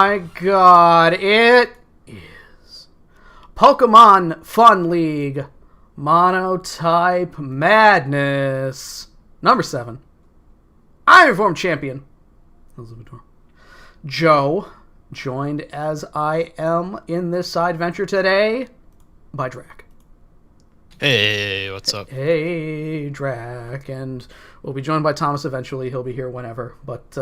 my god, it is Pokemon Fun League Monotype Madness number 7. I'm your former champion, Joe, joined as I am in this side venture today by Drac. Hey, what's up? Hey, Drac, and we'll be joined by Thomas eventually. He'll be here whenever, but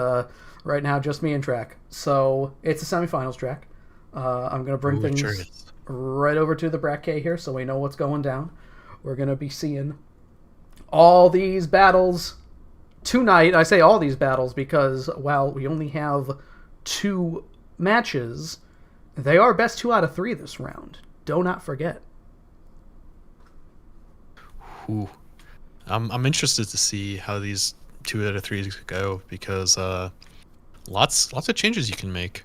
right now just me and Drac. So it's a semifinals, Drac. I'm going to bring things right over to the bracket here so we know what's going down. We're going to be seeing all these battles tonight. I say all these battles because while we only have 2 matches, they are best 2 out of 3 this round. Do not forget. Ooh. I'm interested to see how these 2 out of 3 go because lots of changes you can make.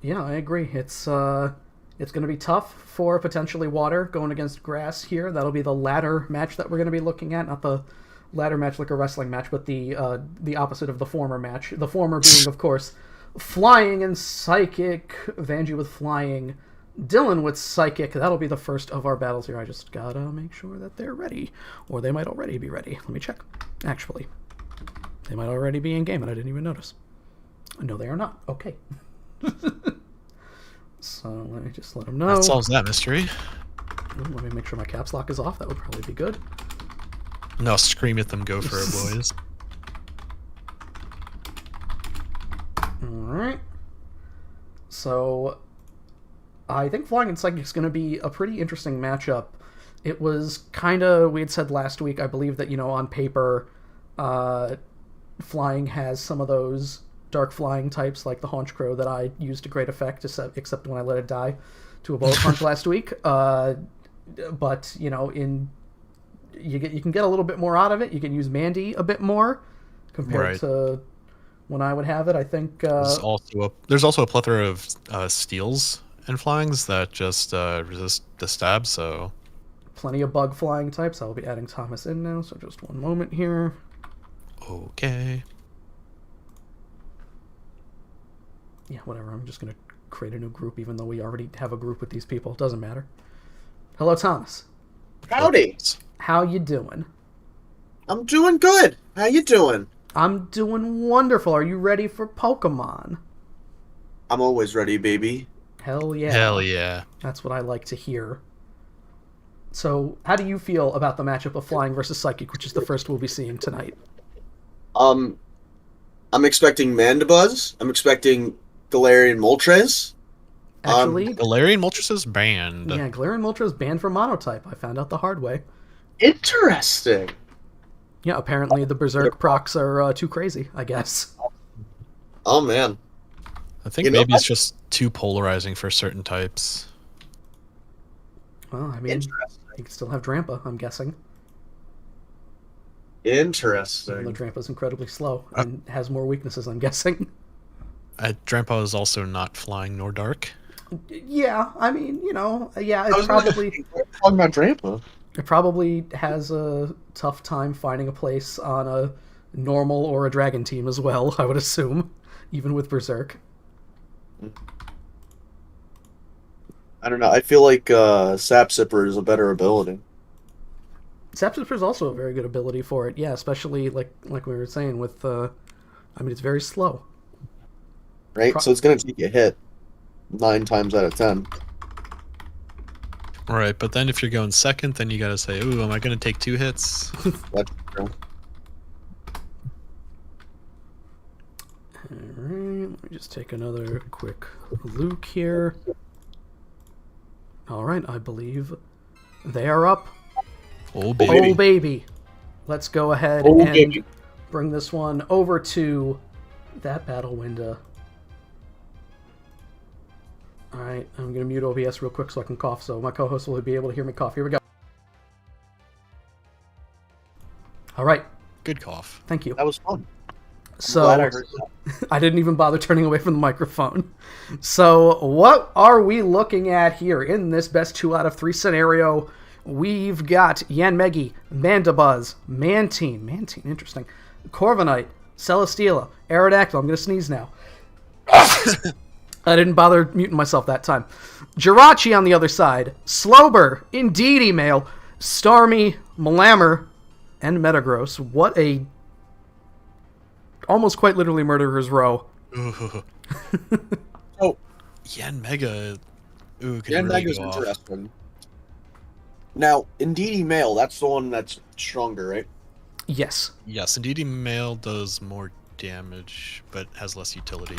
Yeah, I agree. It's going to be tough for potentially water going against grass here. That'll be the ladder match that we're going to be looking at, not the ladder match like a wrestling match, but the opposite of the former match. The former being, of course, flying and psychic. Vanjie with flying. Dylan with psychic. That'll be the first of our battles here. I just gotta make sure that they're ready. Or they might already be ready. Let me check. Actually, they might already be in game and I didn't even notice. No, they are not. Okay. So let me just let them know. That solves that mystery. Ooh, let me make sure my caps lock is off. That would probably be good. No, scream at them, go for it, boys. Alright. So I think Flying and Psychic is going to be a pretty interesting matchup. It was kind of, we had said last week, I believe that, on paper, Flying has some of those dark flying types like the Haunch Crow that I used to great effect, except when I let it die to a bullet punch last week. But, you can get a little bit more out of it. You can use Mandy a bit more compared to when I would have it. I think there's also a plethora of steals and flyings that just resist the stab, so plenty of bug flying types. I'll be adding Thomas in now, so just one moment here. Okay. Yeah, whatever. I'm just going to create a new group, even though we already have a group with these people. Doesn't matter. Hello, Thomas. Howdy. How you doing? I'm doing good. How you doing? I'm doing wonderful. Are you ready for Pokemon? I'm always ready, baby. Hell yeah. Hell yeah. That's what I like to hear. So, how do you feel about the matchup of Flying versus Psychic, which is the first we'll be seeing tonight? I'm expecting Mandibuzz. I'm expecting Galarian Moltres. Actually, Galarian Moltres is banned. Yeah, Galarian Moltres is banned from Monotype. I found out the hard way. Interesting. Yeah, apparently the Berserk procs are too crazy, I guess. Oh, man. I think maybe it's just too polarizing for certain types. Well, I mean, you can still have Drampa, I'm guessing. Interesting. Even though Drampa's incredibly slow and has more weaknesses, I'm guessing. Drampa is also not flying nor dark. Yeah, I mean, it's probably... talking about Drampa. It probably has a tough time finding a place on a normal or a dragon team as well, I would assume, even with Berserk. I don't know. I feel like Sap Sipper is a better ability. Sap Sipper is also a very good ability for it, yeah, especially like we were saying with, it's very slow. Right? So it's going to take a hit 9 times out of 10. Right, but then if you're going second, then you gotta say, ooh, am I gonna take 2 hits? That's true. Alright, let me just take another quick look here. Alright, I believe they are up. Oh, baby. Oh, baby. Let's go ahead and bring this one over to that battle window. Alright, I'm going to mute OBS real quick so I can cough, so my co-host will be able to hear me cough. Here we go. Alright. Good cough. Thank you. That was fun. So, glad I heard that. I didn't even bother turning away from the microphone. So, what are we looking at here in this best 2 out of 3 scenario? We've got Yanmegi, Mandibuzz, Mantine, interesting, Corviknight, Celesteela, Aerodactyl, I'm going to sneeze now, I didn't bother muting myself that time. Jirachi on the other side. Slober, Indeedee Male, Starmie, Malamar, and Metagross. What a almost quite literally murderer's row. Ooh. Oh, Yanmega. Ooh, could Yan really Mega's go off. interesting. Now, Indeedee Male, that's the one that's stronger, right? Yes. Yes, Indeedee male does more damage, but has less utility.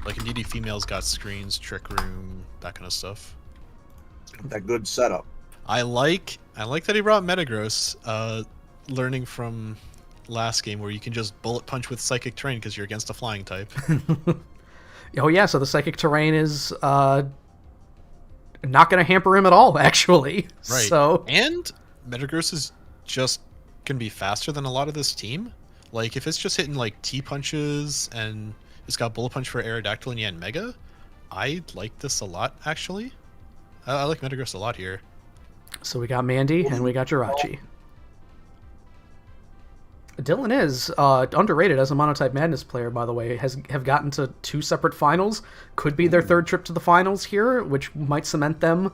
Like Indeedee female's got screens, trick room, that kind of stuff. That good setup. I like that he brought Metagross, learning from last game where you can just bullet punch with Psychic Terrain because you're against a flying type. Oh yeah, so the Psychic Terrain is not going to hamper him at all, actually. Right. So And Metagross is just can be faster than a lot of this team. Like if it's just hitting like T punches and it's got bullet punch for Aerodactyl and Yanmega, I like this a lot actually. I like Metagross a lot here. So we got Mandy and we got Jirachi. Dylan is underrated as a Monotype Madness player, by the way. Have gotten to 2 separate finals. Could be their 3rd trip to the finals here, which might cement them.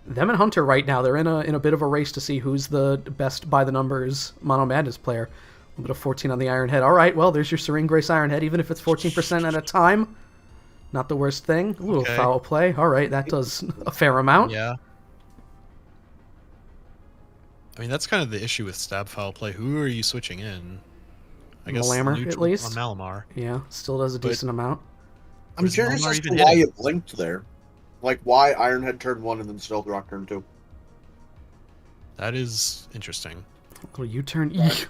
Them and Hunter right now, they're in a bit of a race to see who's the best by the numbers Mono Madness player. A little bit of 14 on the Iron Head. All right, well, there's your Serene Grace Iron Head, even if it's 14% at a time. Not the worst thing. A little foul play. All right, that does a fair amount. Yeah. I mean, that's kind of the issue with stab foul play. Who are you switching in? I guess Malamar, at neutral least. on Malamar. Yeah, still does a decent amount. I'm Does curious Malamar as even to why hit it blinked there. Like, why Ironhead turn 1 and then Stealth Rock turn 2. That is interesting. A little U-turn. Eek.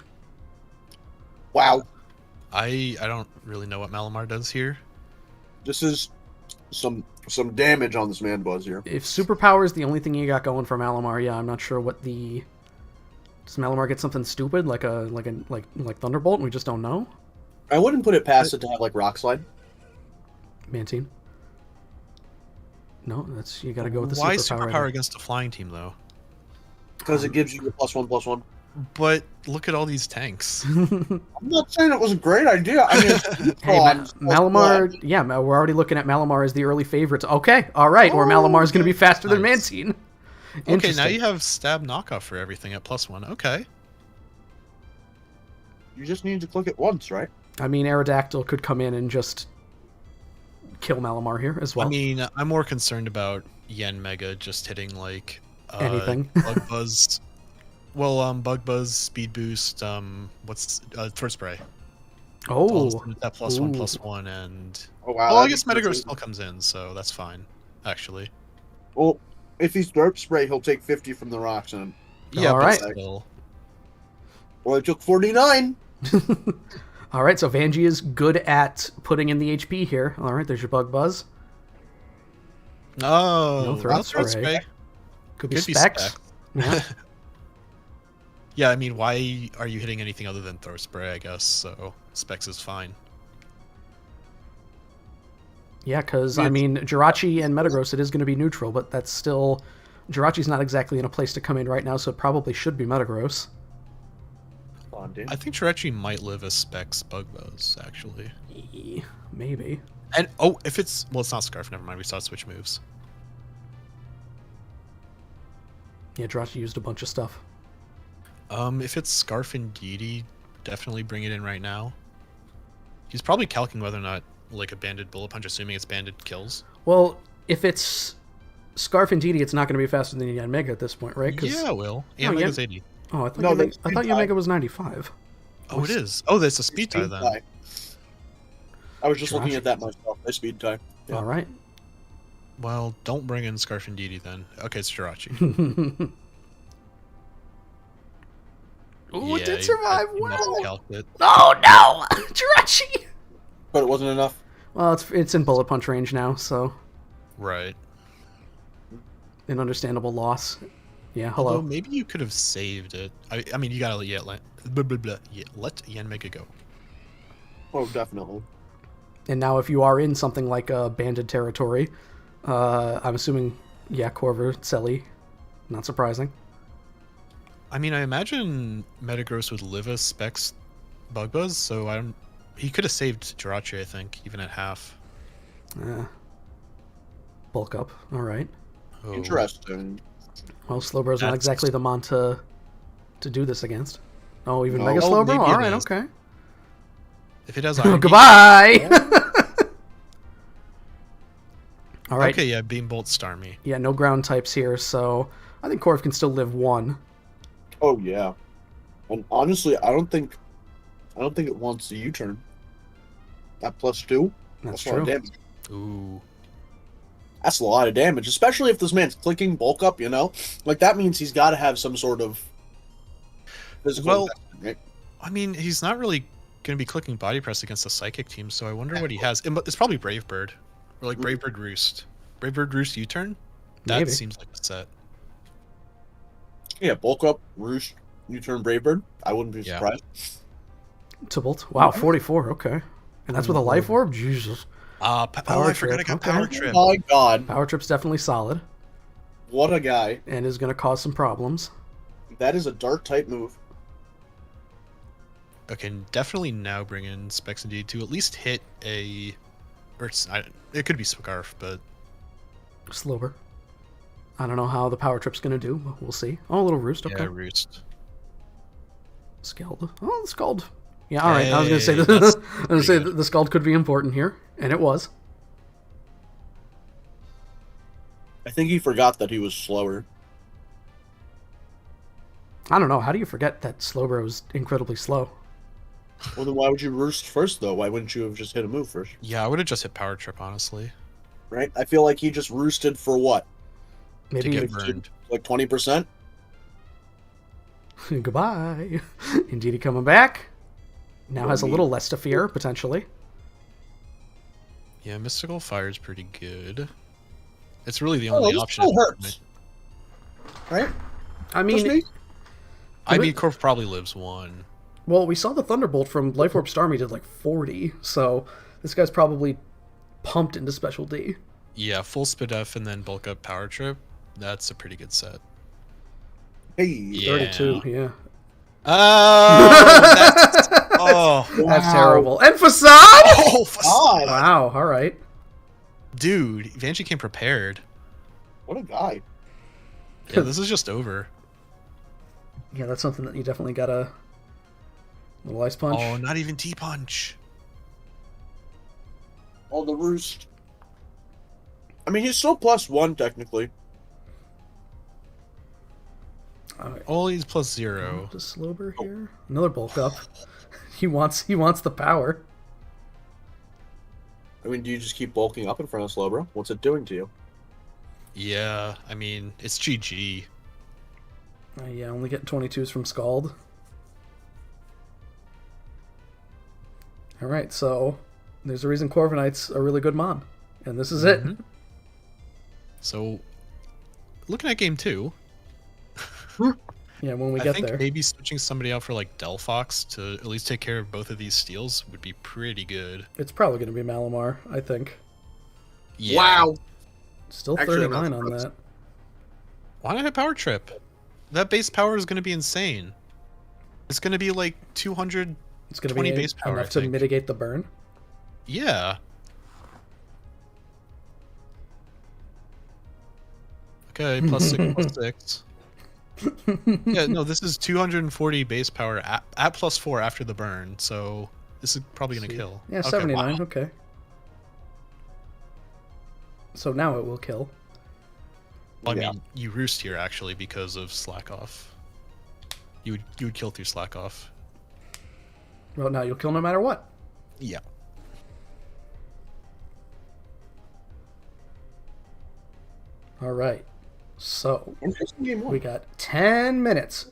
Wow. I don't really know what Malamar does here. This is some damage on this man buzz here. If superpower is the only thing you got going for Malamar, yeah, I'm not sure what the... Does Malamar get something stupid like Thunderbolt and we just don't know? I wouldn't put it past it to have like Rock Slide. Mantine. No, that's you got to go with the Why superpower. superpower against a flying team though? Because it gives you a +1/+1. But look at all these tanks. I'm not saying it was a great idea. I mean, Hey, Malamar, yeah, we're already looking at Malamar as the early favorites. Okay, all right, or Malamar is going to be faster than Nice. Mantine. Okay, now you have stab knockoff for everything at +1. Okay. You just need to click it once, right? I mean, Aerodactyl could come in and just kill Malamar here as well. I mean, I'm more concerned about Yanmega just hitting like Anything. Bug Buzz. Well, Bug Buzz, Speed Boost, what's Throat Spray? Oh, That +1/+1, and Oh wow. well, I that'd guess be Metagross crazy. still comes in, so that's fine, actually. Well, if he's Throat Spray, he'll take 50 from the rocks and Yeah, All but right. still. well, it took 49. all right. So Vanjie is good at putting in the HP here. All right, there's your Bug Buzz. Oh, No Throat Throat Spray. Spray. Could be Could be Specs. Specs. Yeah. Yeah, I mean, why are you hitting anything other than Throat Spray, I guess, so Specs is fine. Yeah, because, I mean, Jirachi and Metagross, it is going to be neutral, but that's still... Jirachi's not exactly in a place to come in right now, so it probably should be Metagross. Come on, dude. I think Jirachi might live as Specs Bug Buzz, actually. Maybe. And, oh, if it's... Well, it's not Scarf, never mind, we saw switch moves. Yeah, Jirachi used a bunch of stuff. If it's Scarf and Deity, definitely bring it in right now. He's probably calculating whether or not, like, a banded bullet punch, assuming it's banded kills. Well, if it's Scarf and Deity, it's not going to be faster than Yanmega at this point, right? 'Cause- Yeah, it will. No, And yeah. Mega's 80. Oh, I thought, No, Yanmega, that's I thought speed tie. Yanmega was 95. Oh, it is. Oh, there's a speed tie Speed then. tie. I was just looking Jirachi. at that myself. I speed tie. Yeah. All right. Well, don't bring in Scarf and Deity then. Okay, it's Jirachi. Ooh, it Yeah, did survive you must well. have calced it. Oh, no! Jirachi! But it wasn't enough. Well, it's in bullet punch range now, so Right. an understandable loss. Yeah, Although hello. maybe you could have saved it. I mean, you gotta let let Yanmega go. Oh, definitely. And now if you are in something like banded territory, I'm assuming, yeah, Corver, Selly, not surprising. I mean, I imagine Metagross would live as Specs Bug Buzz, so he could have saved Jirachi, I think, even at half. bulk up. All right. Oh, Interesting. Well, Slowbro's not That's- exactly the mon to do this against. Oh, even No. Mega Oh, Slowbro? maybe All it right, is. okay. If it has Iron Beam- Goodbye! All right. Okay, yeah, Beam Bolt Star me. Yeah, no ground types here, so I think Corv can still live one. Oh yeah. And honestly, I don't think it wants the U-turn. At +2. That's a lot of true. damage. Ooh. That's a lot of damage, especially if this man's clicking bulk up. Like that means he's got to have some sort of physical. Well, investment, right? I mean, he's not really going to be clicking body press against the psychic team, so I wonder what he has. It's probably Brave Bird. Or like Brave Bird Roost. Brave Bird Roost U-turn? That Maybe. seems like a set. Yeah, bulk up, Roost, U-turn, Bravebird. I wouldn't be Yeah. surprised. Tybalt. Wow, 44, okay. And that's with a life orb? Jesus. Power I forgot I Trip, got okay. Power Trip. Oh my God, Power Trip's definitely solid what a guy! and is going to cause some problems. That is a dark type move. Okay, definitely now bring in Specs Indeed to at least hit a... it could be Scarf, but... Slower. I don't know how the Power Trip's going to do, but we'll see. Oh, a little Roost, okay. Yeah, Roost. Scald. Oh, the Scald. Yeah, all right. I was going to say Hey, that's the Scald could be important here, and it was. I think he forgot that he was slower. I don't know. How do you forget that Slowbro's incredibly slow? Well, then why would you Roost first, though? Why wouldn't you have just hit a move first? Yeah, I would have just hit Power Trip, honestly. Right? I feel like he just roosted for what? To Maybe get burned. Like 20%? goodbye. Indeed, coming back. Now has a little less to fear, potentially. Yeah, Mystical Fire is pretty good. It's really the only this option. still hurts. Right? I Just mean, me? I mean, Corv probably lives one. well, we saw the Thunderbolt from Life Orb Starmie did like 40, so this guy's probably pumped into Special D. Yeah, full Spidef and then bulk up Power Trip. That's a pretty good set. Hey. Yeah. 32, yeah. Oh, that's, oh, That's Wow. terrible. And Facade! oh, God, Wow, all right. dude, Vanji came prepared. what a guy. Yeah, this is just over. Yeah, that's something that you definitely gotta... Little Ice Punch. Oh, not even T Punch. Oh, the Roost. I mean, he's still +1, technically. All right. Oh, he's +0. The Slowbro here. Another bulk up. He wants the power. I mean, do you just keep bulking up in front of Slowbro? What's it doing to you? Yeah, I mean, it's GG. Yeah, only getting 22s from Scald. Alright, so there's a reason Corviknight's a really good mon. And this is it. So, looking at game 2, Yeah, when we I get think there. maybe switching somebody out for like Delphox to at least take care of both of these steals would be pretty good. It's probably going to be Malamar, I think. Yeah. Wow. Still Actually, 39 I'm on not that. Why not hit Power Trip? That base power is going to be insane. It's going to be like 200. It's going to 20 be base power, enough I to think. mitigate the burn. Yeah. Okay, +6, +6. Yeah, no, this is 240 base power at +4 after the burn, so this is probably going to kill. Yeah, Okay, 79, wow. okay. So now it will kill. Well, I Yeah. mean, you roost here actually because of slack off. You would kill through slack off. Well, now you'll kill no matter what. Yeah. Alright. So, Interesting game we 1. got 10 minutes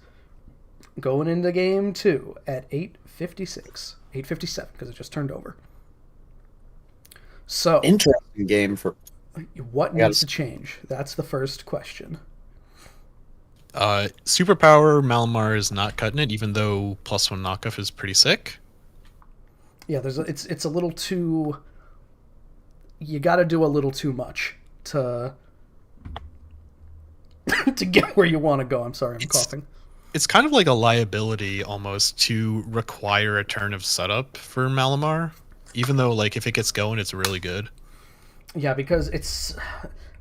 going into game 2 at 8:56. 8:57, because it just turned over. So, Interesting game for. what Yeah. needs to change? That's the first question. Superpower Malamar is not cutting it, even though +1 knockoff is pretty sick. Yeah, it's a little too... You gotta do a little too much to to get where you want to go. I'm sorry, I'm coughing. It's kind of like a liability almost to require a turn of setup for Malamar, even though like if it gets going, it's really good. Yeah, because it's...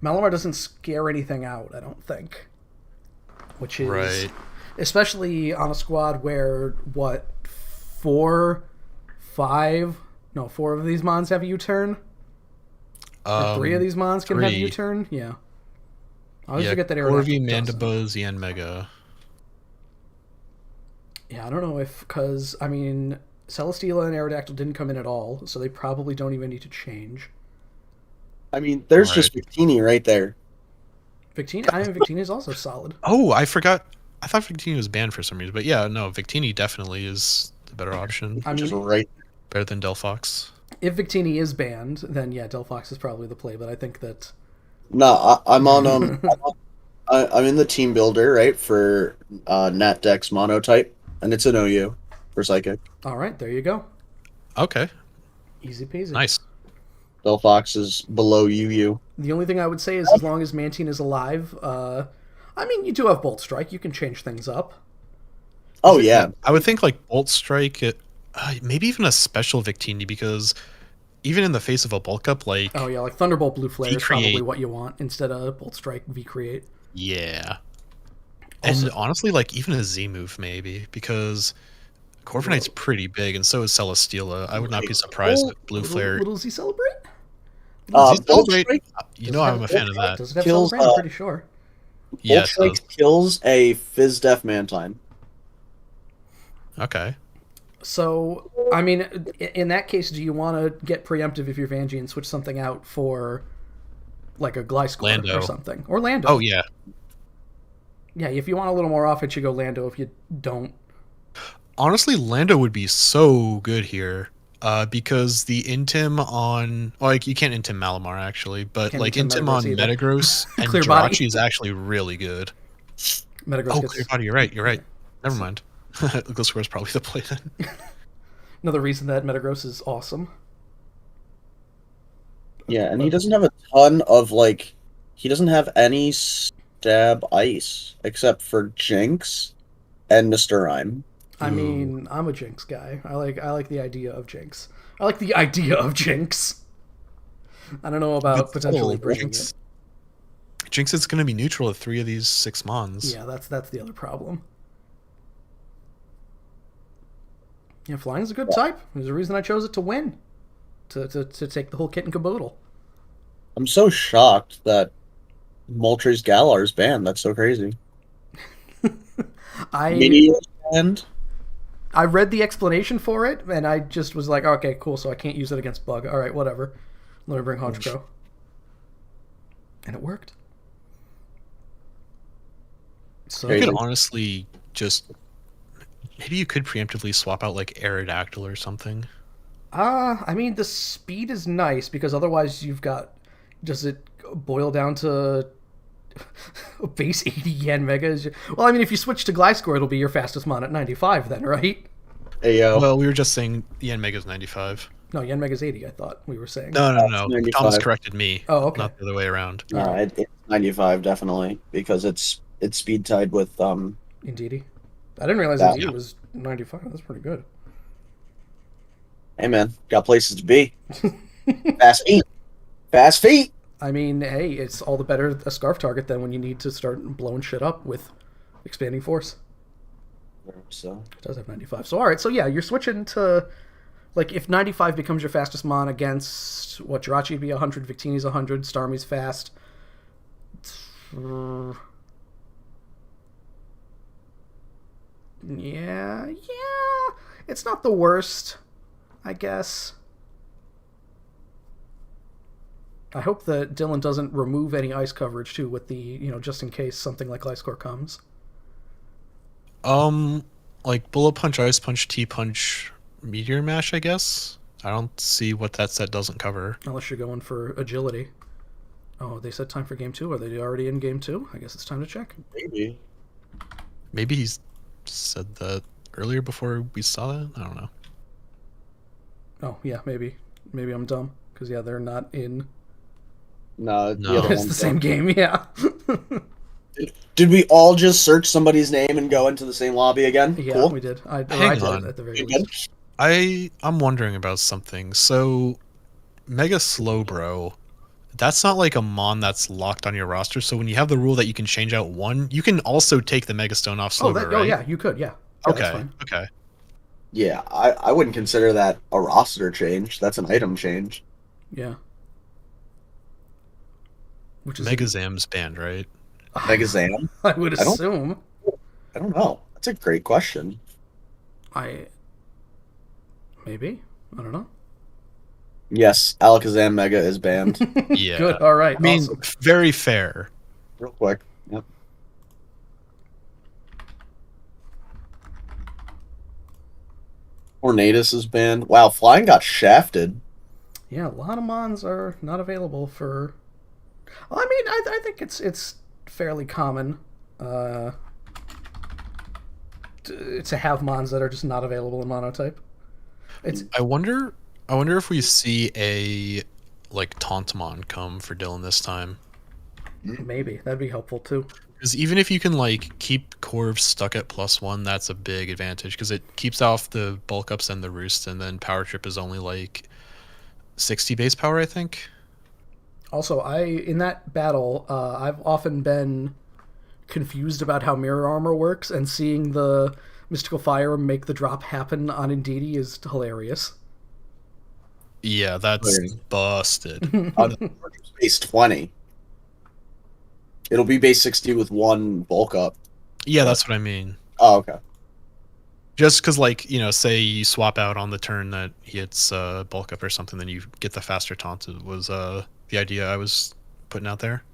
Malamar doesn't scare anything out, I don't think. Which is Right. especially on a squad where what four, five, no, four of these mons have a U-turn, or three of these mons can have a 3. U-turn. Yeah, I always Yeah, forget that Corvi, Aerodactyl doesn't. Mandibuzz, Yanmega. Yeah, I don't know if because I mean Celesteela and Aerodactyl didn't come in at all, so they probably don't even need to change. I mean, there's Right. just Victini right there. Victini, I mean Victini is also solid. Oh, I forgot. I thought Victini was banned for some reason, but yeah, no, Victini definitely is the better option. I Just mean, right. Better than Delphox. if Victini is banned, then yeah, Delphox is probably the play. But I think that No, I'm on I'm in the team builder, right, for NatDex Monotype, and it's an OU for Psychic. all right, there you go, Okay, easy peasy. nice. Delphox is below UU. The only thing I would say is as long as Mantine is alive, I mean, you do have Bolt Strike. You can change things up. Oh yeah, I would think like Bolt Strike, maybe even a special Victini, because even in the face of a bulk up, like Oh yeah, like Thunderbolt Blue Flare is V-Create. probably what you want instead of Bolt Strike V Create. yeah, Also- and honestly, like even a Z move maybe, because Corviknight's pretty big, and so is Celesteela. I would not be surprised if Blue Flare. Little Z Celebrate. Z Bolt Celebrate, Strike, you know I'm a fan of that. Does it have Kills, Celebrate? I'm pretty sure. Yeah, Bolt it Strike does. kills a Fizz-Def Mantine. Okay. So, I mean, in that case, do you want to get preemptive if you're Vanjie and switch something out for, like, a Gliscor Lando. or something? Or Lando. Oh yeah. Yeah, if you want a little more offense, you go Lando. If you don't, Honestly, Lando would be so good here. Because the Intim on, like, you can't Intim Malamar actually, but Can't like Intim Intim on Metagross either. Metagross and Clear body. Jirachi is actually really good. Metagross Oh, gets Clear Body, you're right. You're right. Never mind. Gliscor is probably the play then. another reason that Metagross is awesome. Yeah, and he doesn't have a ton of like. He doesn't have any stab ice except for Jinx and Mr. Rhyme. I mean, I'm a Jinx guy. I like the idea of Jinx. I like the idea of Jinx. I don't know about But potentially still, bringing Jinx, it. Jinx is going to be neutral at 3 of these 6 Mons. Yeah, that's the other problem. Yeah, flying's a good type. There's a reason I chose it to win. To take the whole kit and caboodle. I'm so shocked that Moltres Galar is banned. That's so crazy. Mini banned. I read the explanation for it, and I just was like, okay, cool, so I can't use it against Bug. All right, whatever. Let me bring Honchkrow. And it worked. So You could honestly just, maybe you could preemptively swap out like Aerodactyl or something. I mean, the speed is nice, because otherwise you've got... Does it boil down to... base 80 yen megas? Well, I mean, if you switch to Gliscor, it'll be your fastest mon at 95 then, right? Hey yo. Well, we were just saying Yanmega's 95. No, yen mega's 80, I thought we were saying. No. 95. Thomas corrected me. Oh, okay. Not the other way around. No, it's 95 definitely because it's speed tied with Indeedy. I didn't realize Yeah. Indeedy was 95. That's pretty good. Hey man, got places to be. Fast feet. Fast feet. I mean, hey, it's all the better a scarf target than when you need to start blowing shit up with expanding force. So It does have 95. So, alright, so yeah, you're switching to... Like, if 95 becomes your fastest mon against... What, Jirachi would be 100, Victini's 100, Starmie's fast. Yeah. It's not the worst, I guess. I hope that Dylan doesn't remove any ice coverage, too, with the, just in case something like Gliscor comes. Like Bullet Punch, Ice Punch, T-Punch, Meteor Mash, I guess? I don't see what that set doesn't cover. Unless you're going for agility. Oh, they said time for game 2. Are they already in game 2? I guess it's time to check. maybe. Maybe he's said that earlier before we saw that? I don't know. Oh, yeah, maybe. Maybe I'm dumb. Because, yeah, they're not in... No, No. the other It's one's the same done. game, yeah. Did we all just search somebody's name and go into the same lobby again? Yeah, Cool. we did. I Hang did on. at the very You good? least. I'm wondering about something. So, Mega Slowbro, that's not like a mon that's locked on your roster. So when you have the rule that you can change out one, you can also take the Megastone off Sliver, right? yeah, you could, yeah. Yeah, that's Okay. fine. Okay. Yeah, I wouldn't consider that a roster change. That's an item change. Yeah. Which is Megazam's banned, right? Megazam? I would I don't- assume. I don't know. That's a great question. Maybe? I don't know. Yes, Alakazam Mega is banned. Yeah. Good, all right. I mean, awesome. very fair. Real quick. Yep. Tornadus is banned. Wow, Flying got shafted. Yeah, a lot of mons are not available for. Well, I mean, I think it's fairly common to have mons that are just not available in Monotype. It's I wonder if we see a like Tauntamon come for Dylan this time. maybe that'd be helpful too. Because even if you can like keep Corv stuck at +1, that's a big advantage because it keeps off the bulk ups and the roost, and then Power Trip is only like 60 base power, I think. Also, in that battle, I've often been confused about how mirror armor works, and seeing the mystical fire make the drop happen on Indeedee is hilarious. Yeah, that's Okay. busted. Base 20. It'll be base 60 with one bulk up. Yeah, that's what I mean. Oh, okay. Just because, like, say you swap out on the turn that he hits bulk up or something, then you get the faster taunt. Was the idea I was putting out there.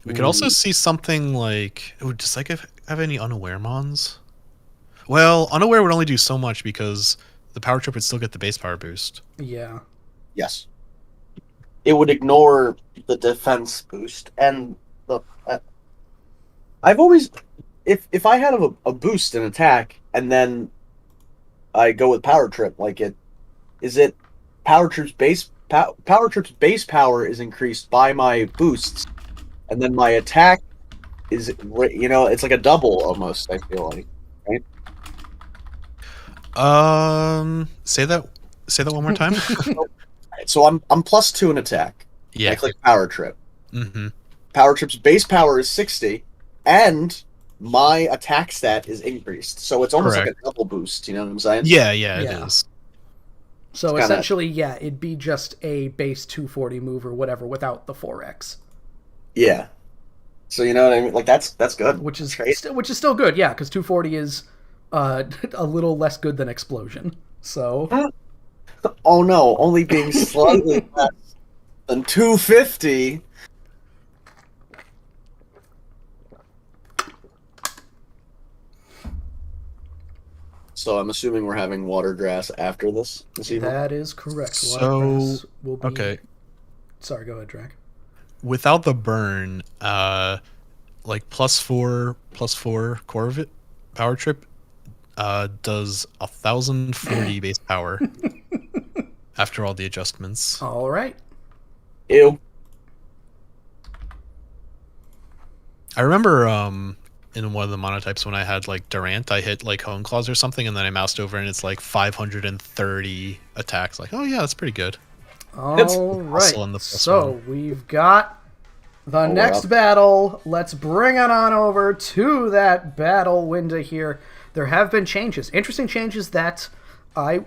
We could also see something like, does like have any unaware mons? Well, unaware would only do so much because the power trip would still get the base power boost. Yeah. Yes. It would ignore the defense boost and the. I've always, if I had a boost in attack and then I go with power trip, like power trip's base power is increased by my boosts, and then my attack is it's like a double almost. I feel like, right? Say that one more time. So I'm +2 in attack. Yeah. I click power trip. Mm-hmm. Power trip's base power is 60, and my attack stat is increased. So it's almost like a double boost. You know what I'm saying? Yeah, it Yeah. is. So It's kinda- essentially, yeah, it'd be just a base 240 move or whatever without the 4x, Yeah. So you know what I mean? Like that's good. which is Great. still good, yeah, because 240 is a little less good than explosion. So Oh no, only being slightly less than 250. So I'm assuming we're having water grass after this evening. that is correct. So, Watercress will be... okay. Sorry, go ahead, Drac. Without the burn, like +4 Corvette power trip does 1040 base power after all the adjustments. All right. Ew. I remember in one of the monotypes when I had like Durant, I hit like Hone Claws or something, and then I moused over and it's like 530 attacks. Like, oh yeah, that's pretty good. All also right. in the So we've got the we're next up. battle. Let's bring it on over to that battle window here. There have been changes, interesting changes that I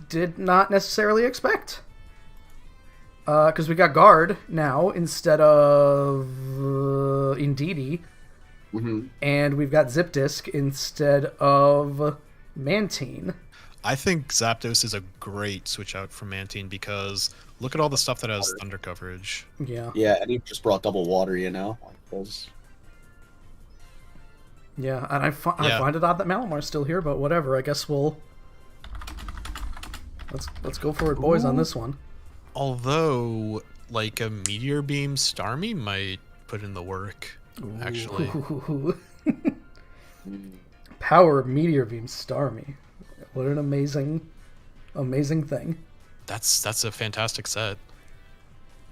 did not necessarily expect. Because we got Guard now instead of Indeedee, Mm-hmm. and we've got Zip Disk instead of Mantine. I think Zapdos is a great switch out from Mantine because look at all the stuff that has thunder coverage. Yeah. Yeah, and he just brought double water, you know? Like those. Yeah, and I find it odd that Malamar's still here, but whatever. I guess we'll let's go for it, boys, on this one. Although, like a Meteor Beam Starmie might put in the work, actually. Ooh. Power Meteor Beam Starmie. What an amazing thing. That's a fantastic set.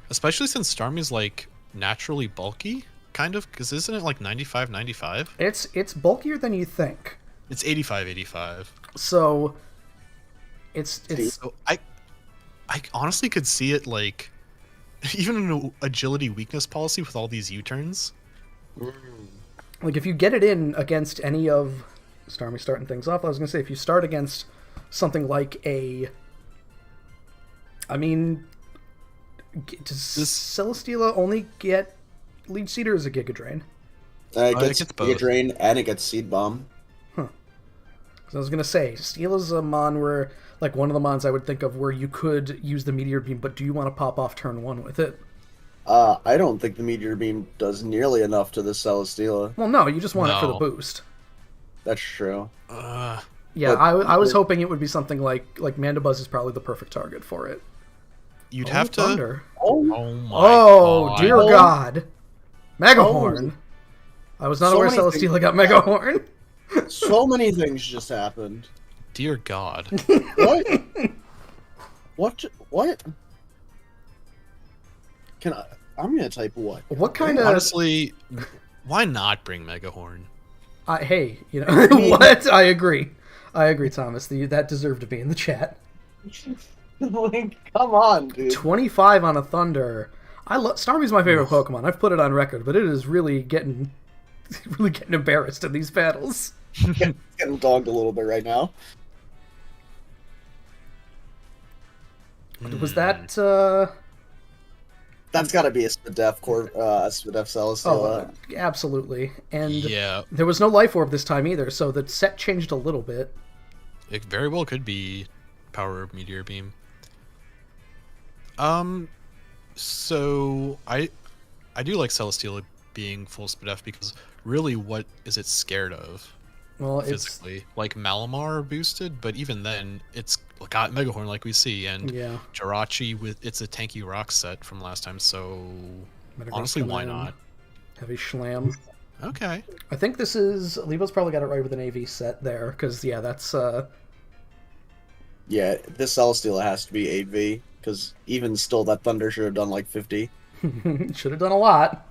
Especially since Starmie's like naturally bulky, kind of, because isn't it like 95-95? It's bulkier than you think. It's 85-85. So it's So I honestly could see it like even an agility weakness policy with all these U-turns. Mm. Like if you get it in against any of Starmie starting things off, I was gonna say if you start against something like a, I mean, does Celesteela only get Leech Seeder as a Giga Drain? It It gets gets Giga both. Drain and it gets Seed Bomb. Because I was gonna say Steela's a mon where like one of the mons I would think of where you could use the Meteor Beam, but do you want to pop off turn 1 with it? I don't think the Meteor Beam does nearly enough to the Celesteela. Well, no, you just want it for the No. boost. That's true. Yeah, But- I was hoping it would be something like Mandibuzz is probably the perfect target for it. You'd Oh, have to. Thunder. Oh, Oh my Oh, god. dear Oh. God. Megahorn. I was not So aware many Celesteela things- got Megahorn. so many things just happened. Dear God. What? What? Can I? I'm gonna type what? What kind of... Honestly, why not bring Megahorn? hey, you know... what? I agree, Thomas. That deserved to be in the chat. Like, come on, dude. 25 on a Thunder. Starmie's my favorite Pokemon. I've put it on record, but it is really getting embarrassed in these battles. Getting dogged a little bit right now. Was that... That's got to be a Spadef Celesteela. Oh, absolutely. And Yeah, there was no Life Orb this time either, so the set changed a little bit. it very well could be Power of Meteor Beam. So I do like Celesteela being full Spadef because really, what is it scared of Well, it's... physically? Like Malamar boosted, but even then, it's got Megahorn like we see, and Yeah. Jirachi with it's a tanky rock set from last time. So Metagross honestly, why coming in. not? Heavy Schlam. Okay. I think this is... Levo's probably got it right with an AV set there, because, yeah, that's... Yeah, this Celesteela has to be 8V, because even still, that Thunder should have done like 50 should have done a lot.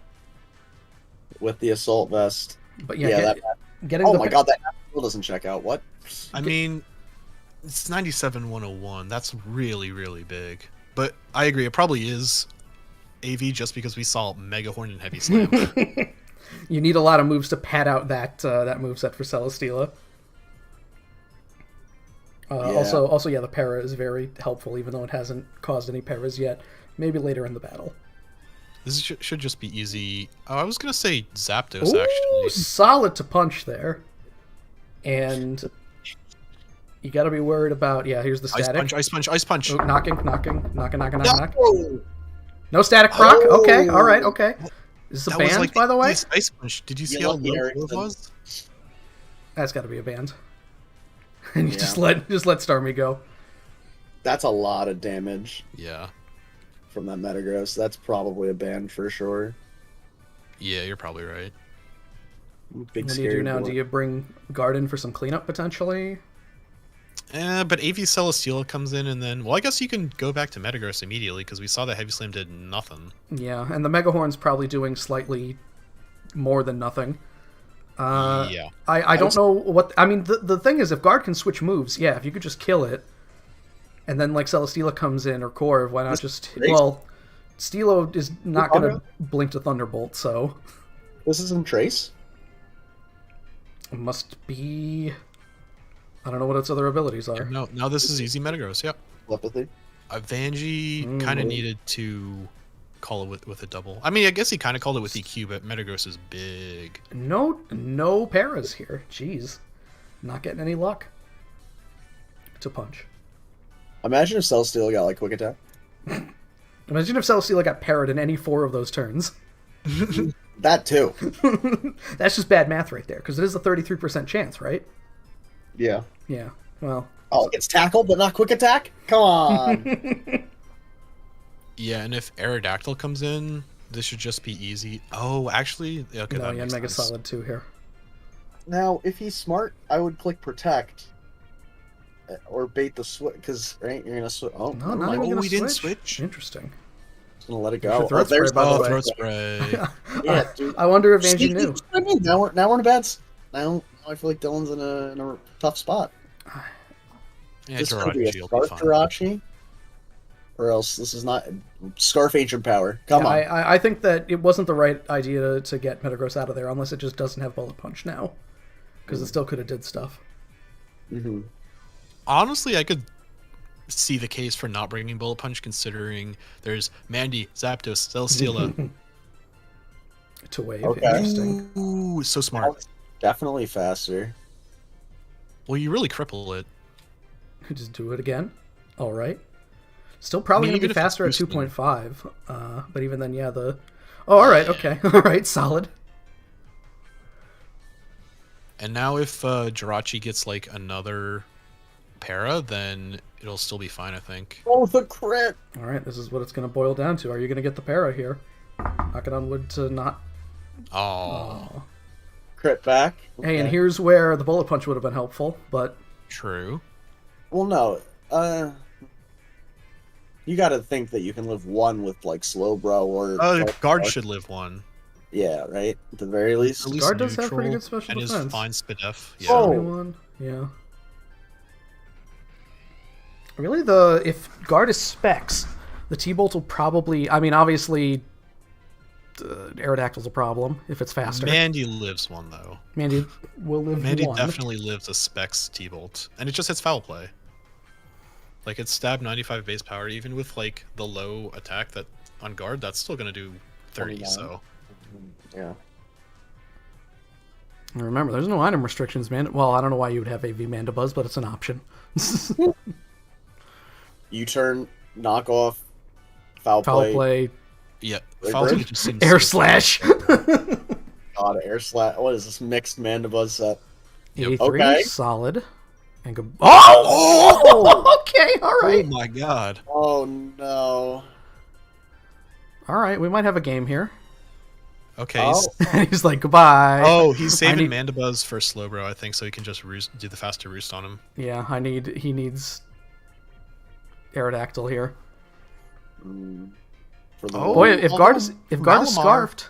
with the Assault Vest. But yeah, Yeah, getting Oh the... my god, that still doesn't check out. What? I mean, it's 97-101. That's really, really big. But I agree, it probably is AV just because we saw Megahorn and Heavy Slam. You need a lot of moves to pad out that moveset for Celesteela. Yeah. Also, yeah, the para is very helpful, even though it hasn't caused any paras yet. Maybe later in the battle. This should just be easy. Oh, I was going to say Zapdos, Ooh, actually. solid to punch there. And you got to be worried about... Yeah, here's the Ice static. Punch, Ice Punch, Ice Punch. Oh, knocking. No! No static proc? Oh! Okay, alright, okay. Is this a That was band, like by the way? this Ice Punch. Did you see You how lucky low Erickson. it was? That's got to be a band. And you Yeah. just let Starmie go. That's a lot of damage Yeah. from that Metagross. That's probably a ban for sure. Yeah, you're probably right. Big What do you scary do now? boy. Do you bring Garden for some cleanup, potentially? But AV Celesteela comes in, and then... Well, I guess you can go back to Metagross immediately, because we saw that Heavy Slam did nothing. Yeah, and the Megahorn's probably doing slightly more than nothing. Yeah. I don't know what... I mean, the thing is, if Guard can switch moves, yeah, if you could just kill it, and then, like, Celesteela comes in, or Corv, why not just... Trace? Well, Steelo is not going to Thunder? blink to Thunderbolt, so... This isn't Trace? It must be... I don't know what its other abilities are. No, this is easy Metagross, yep. Telepathy? Vanjie kind of needed to call it with a double. I mean, I guess he kind of called it with EQ, but Metagross is big. No paras here. Jeez. Not getting any luck to punch. Imagine if Celesteela got like Quick Attack. Imagine if Celesteela got parried in any 4 of those turns. That too. That's just bad math right there, because it is a 33% chance, right? Yeah. Yeah, well... Oh, it gets tackled, but not Quick Attack? Come on. Yeah, and if Aerodactyl comes in, this should just be easy. Oh, actually, okay, No, that yeah, makes Mega sense. Solid 2 here. Now, if he's smart, I would click Protect. Or bait the switch, because, right, you're going to switch. Oh, No, never not mind. even Oh, gonna we didn't switch? switch? Interesting. Just going to let it Your go. throat spray, there's by the Oh, way. throat spray. Yeah, dude. I wonder if Angie knew. Now we're in a bad... Now I feel like Dylan's in a tough spot. Yeah, This could be a Jirachi will be Scarf fine. Jirachi. or else this is not Scarf Ancient Power. Come on. I think that it wasn't the right idea to get Metagross out of there unless it just doesn't have Bullet Punch now, because it still could have did stuff. Mm-hmm. Honestly, I could see the case for not bringing Bullet Punch, considering there's Mandy, Zapdos, Celesteela. To wave, Okay. interesting. Ooh, so smart. Definitely faster. Well, you really cripple it. Just do it again. All right. Still probably I mean, going to be even if faster at it's boosting. 2.5. But even then, yeah, the... Oh, all right, okay. All right, solid. And now if Jirachi gets like another para, then it'll still be fine, I think. Oh, the crit! All right, this is what it's going to boil down to. Are you going to get the para here? Knocking on wood to not... Oh, Crit back. Hey, and Okay. here's where the Bullet Punch would have been helpful, but... true. Well, no. You got to think that you can live one with like Slowbro or Guard should live one. Yeah, right. At the very least. At least Guard does have pretty neutral, good special and defense. is fine Spidef. Yeah. Oh. 71, yeah. Really, if Guard is Specs, the T-Bolt will probably... I mean, obviously, Aerodactyl's a problem if it's faster. Mandy lives one though. Mandy will live Mandy one. definitely lives a Specs T-Bolt, and it just hits Foul Play. Like it's stab 95 base power, even with like the low attack that on Guard, that's still gonna do 30. 29. So Yeah. And remember, there's no item restrictions, man. Well, I don't know why you would have AV Mandibuzz, but it's an option. U-turn, knockoff, foul Foul play. play, yeah, Wait, Foul where? Play just seems air so slash. God, air slash. What is this mixed Mandibuzz set? Yep. 83, Okay. solid. And go. Oh! Okay, all Oh right. my god. Oh no. All right, we might have a game here. Okay. Oh. He's like, goodbye. Oh, he's saving need- Mandibuzz for Slowbro, I think, so he can just do the faster roost on him. Yeah, he needs Aerodactyl here. For the Oh. Boy, if Guard is Malamar. scarfed,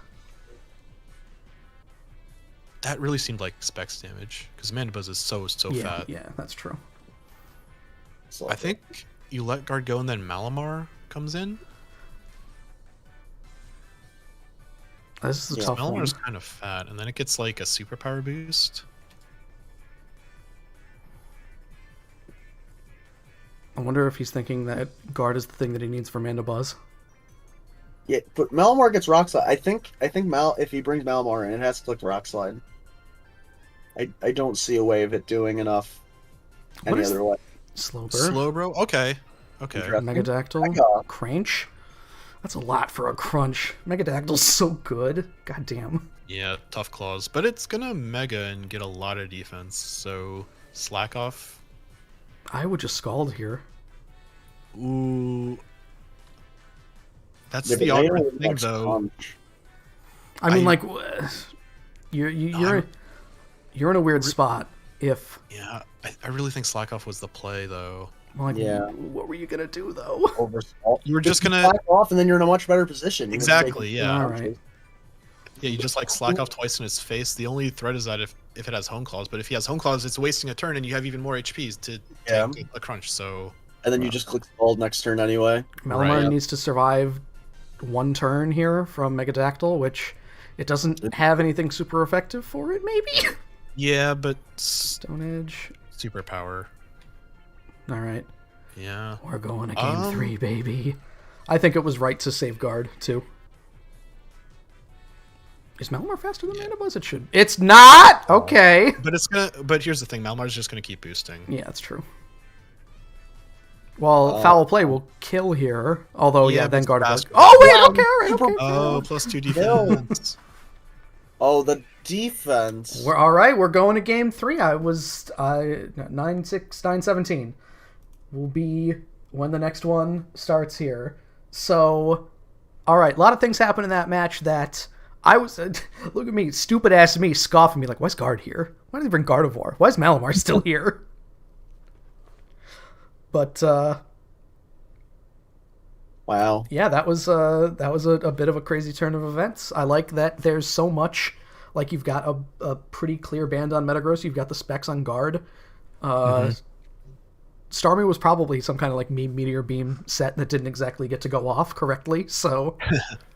That really seemed like Specs damage, because Mandibuzz is so yeah, fat. yeah, that's true. I think you let Guard go and then Malamar comes in. This is a Yeah, tough one. Malamar's kind of fat, and then it gets like a superpower boost. I wonder if he's thinking that Guard is the thing that he needs for Mandibuzz. Yeah, but Malamar gets Rock Slide. I think if he brings Malamar in, it has to click Rock Slide. I don't see a way of it doing enough What any is- other way. Slowbro, Slowbro? Okay. Okay. Interesting. Megadactyl, Mega. Cranch. That's a lot for a crunch. Megadactyl's so good. God damn. Yeah, tough claws. But it's gonna Mega and get a lot of defense, so slack off. I would just Scald here. Ooh. That's Yeah, the but they awkward only thing, next though. punch. I mean, I- like, you're in a weird spot. If Yeah, I really think slack off was the play, though. like, Yeah. what were you gonna do though? Over. You were just If gonna- slack off, and then you're in a much better position. You're gonna Exactly, take- yeah. All right. Yeah, you just like slack off twice in his face. The only threat is that if it has home claws, but if he has home claws, it's wasting a turn and you have even more HPs to Yeah. take a crunch, so And then you just click Scald next turn anyway. Malamar Right. needs to survive one turn here from Megadactyl, which it doesn't have anything super effective for it. Maybe yeah, but Stone Edge. superpower. All right, Yeah. we're going to game 3, baby. I think it was right to safeguard too. Is Malamar faster than Mandibuzz? It should. It's not. Okay. But here's the thing, Malmar's just gonna keep boosting. Yeah, that's true. Well, foul play will kill here. Although, yeah, Yeah, then but guard. fast- Oh wait, Wow, okay, all right, super- okay. Oh, plus 2 defense. Oh, the defense. We're all right. We're going to game 3. I was 9-6, 9-17. Will be when the next one starts here. So, all right, a lot of things happen in that match that I was. Look at me, stupid ass me, scoffing me like, "Why's Guard here? Why did he bring Gardevoir? Why is Malamar still here?" But Wow. yeah, that was a bit of a crazy turn of events. I like that there's so much. Like, you've got a pretty clear band on Metagross. You've got the specs on Guard. Starmie was probably some kind of like meteor beam set that didn't exactly get to go off correctly. So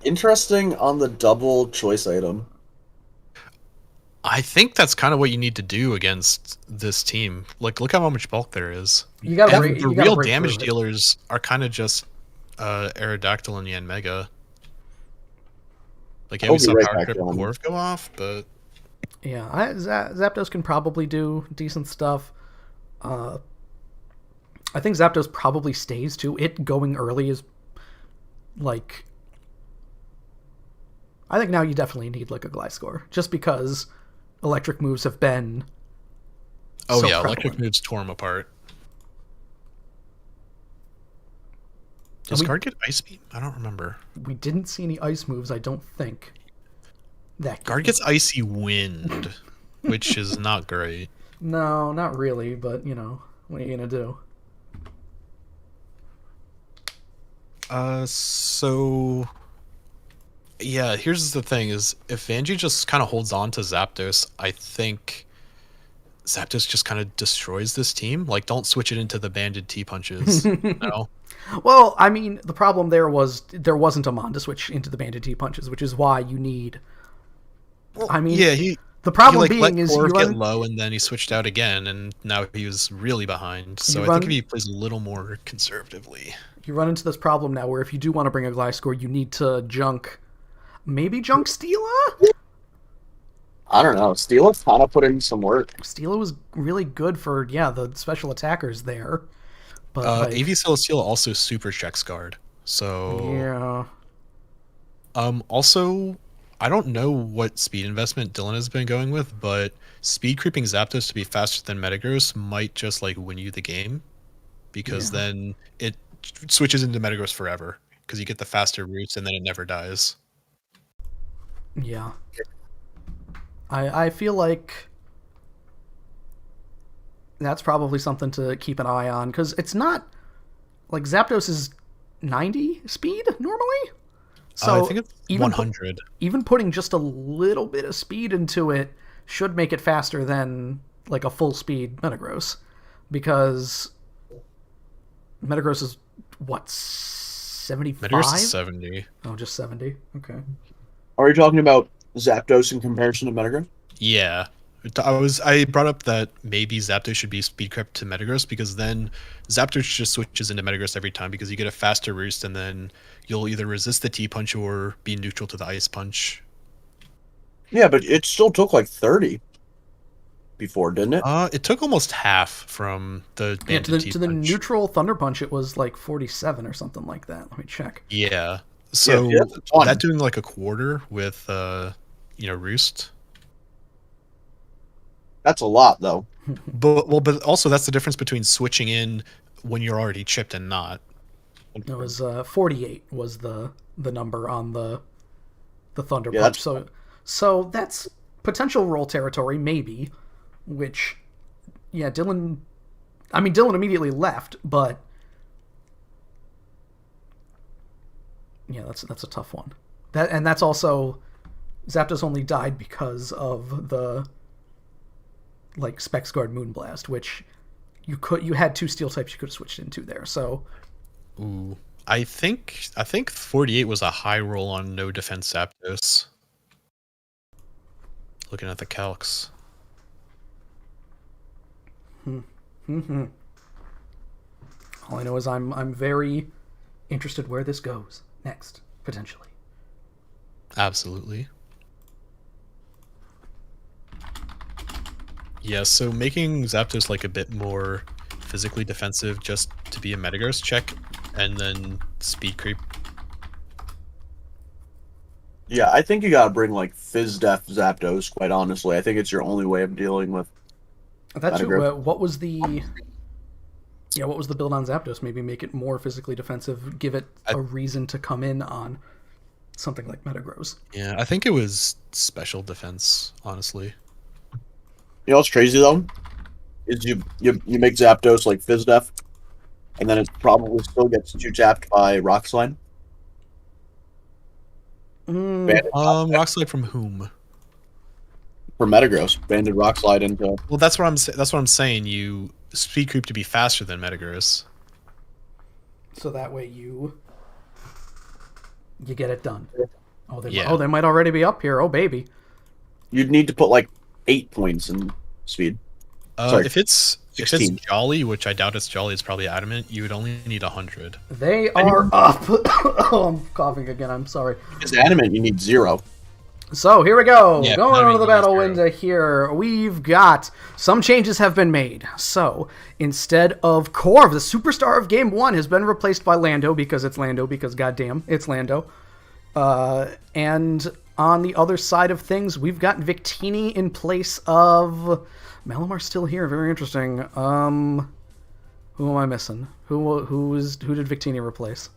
Interesting on the double choice item. I think that's kind of what you need to do against this team. Like, look how much bulk there is. you got to And break. the You got to real break damage through it. dealers are kind of just Aerodactyl and Yanmega. Like, yeah, I'll we be saw right Power back, Grip and gentlemen. Corv go off, but Yeah, Zapdos can probably do decent stuff. I think Zapdos probably stays too. It going early is like. I think now you definitely need like a Gliscor, just because electric moves have been. oh so yeah, prevalent. electric moves tore him apart. Does we- card get Ice Beam? I don't remember. We didn't see any ice moves, I don't think. That Guard gets Icy Wind, which is not great. No, not really, but you know, what are you gonna do? So yeah, here's the thing: is if Vanjie just kind of holds on to Zapdos, I think Zapdos just kind of destroys this team. Like, don't switch it into the banded T punches. No. Well, I mean, the problem there was there wasn't a Mon to switch into the Banded T punches, which is why you need. Well, I mean, yeah, the problem he, like, being let is you Corv get run, low, and then he switched out again, and now he was really behind. So You I think run- if he plays a little more conservatively. you run into this problem now where if you do want to bring a Gliscor, you need to maybe junk Steela? I don't know. Steel's kind of put in some work. Steela was really good for, the special attackers there. But, AV Celesteela also super checks guard. So yeah. Also, I don't know what speed investment Dylan has been going with, but speed creeping Zapdos to be faster than Metagross might just like win you the game, because Yeah. then it switches into Metagross forever because you get the faster routes and then it never dies. Yeah. I feel like that's probably something to keep an eye on, because it's not like Zapdos is 90 speed normally. So I think it's even 100. even putting just a little bit of speed into it should make it faster than like a full speed Metagross, because Metagross is what, 75? Metagross is 70. Oh, just 70. Okay. Are you talking about Zapdos in comparison to Metagross? Yeah. I brought up that maybe Zapdos should be speed crept to Metagross, because then Zapdos just switches into Metagross every time because you get a faster roost, and then you'll either resist the T punch or be neutral to the Ice punch. Yeah, but it still took like 30 before, didn't it? It took almost half from the Yeah, banded T to the punch. neutral Thunder Punch, it was like 47 or something like that. Let me check. Yeah. So Yeah, that's a ton. that doing like a quarter with roost. That's a lot, though. But also that's the difference between switching in when you're already chipped and not. It was 48 was the number on the Thunder Yeah, Punch. So that's potential roll territory, maybe. Which, yeah, Dylan immediately left, but yeah, that's a tough one. That's also Zapdos only died because of the like Specs Guard Moonblast, which you had two steel types you could have switched into there. So Ooh. I think 48 was a high roll on no defense Zapdos. Looking at the calcs. all I know is I'm very interested where this goes next, potentially. Absolutely. Yeah, so making Zapdos like a bit more physically defensive just to be a Metagross check, and then speed creep. Yeah, I think you gotta bring like Fizz Def Zapdos, quite honestly. I think it's your only way of dealing with That's true. Metagross. What was the build on Zapdos? Maybe make it more physically defensive, give it a reason to come in on something like Metagross. Yeah, I think it was special defense, honestly. You know what's crazy though? Is you make Zapdos like Fizz Def, and then it probably still gets two tapped by Rock Slide. Rock Slide from whom? For Metagross, banded Rock Slide into. Well, that's what I'm saying. You speed creep to be faster than Metagross. So that way you get it done. Oh, Yeah. they might already be up here. Oh, baby. You'd need to put like 8 points in speed. Sorry, If it's 16. Jolly, which I doubt it's Jolly, it's probably Adamant. You would only need 100. They are up. Oh, I'm coughing again. I'm sorry. If it's adamant, you need 0. So here we go. Yeah, Going that on to the means battle 0. window here. We've got some changes have been made. So instead of Corv, the superstar of Game 1 has been replaced by Lando because it's Lando, because goddamn, it's Lando. And on the other side of things, we've got Victini in place of... Malimar's still here. Very interesting. Who am I missing? Who did Victini replace?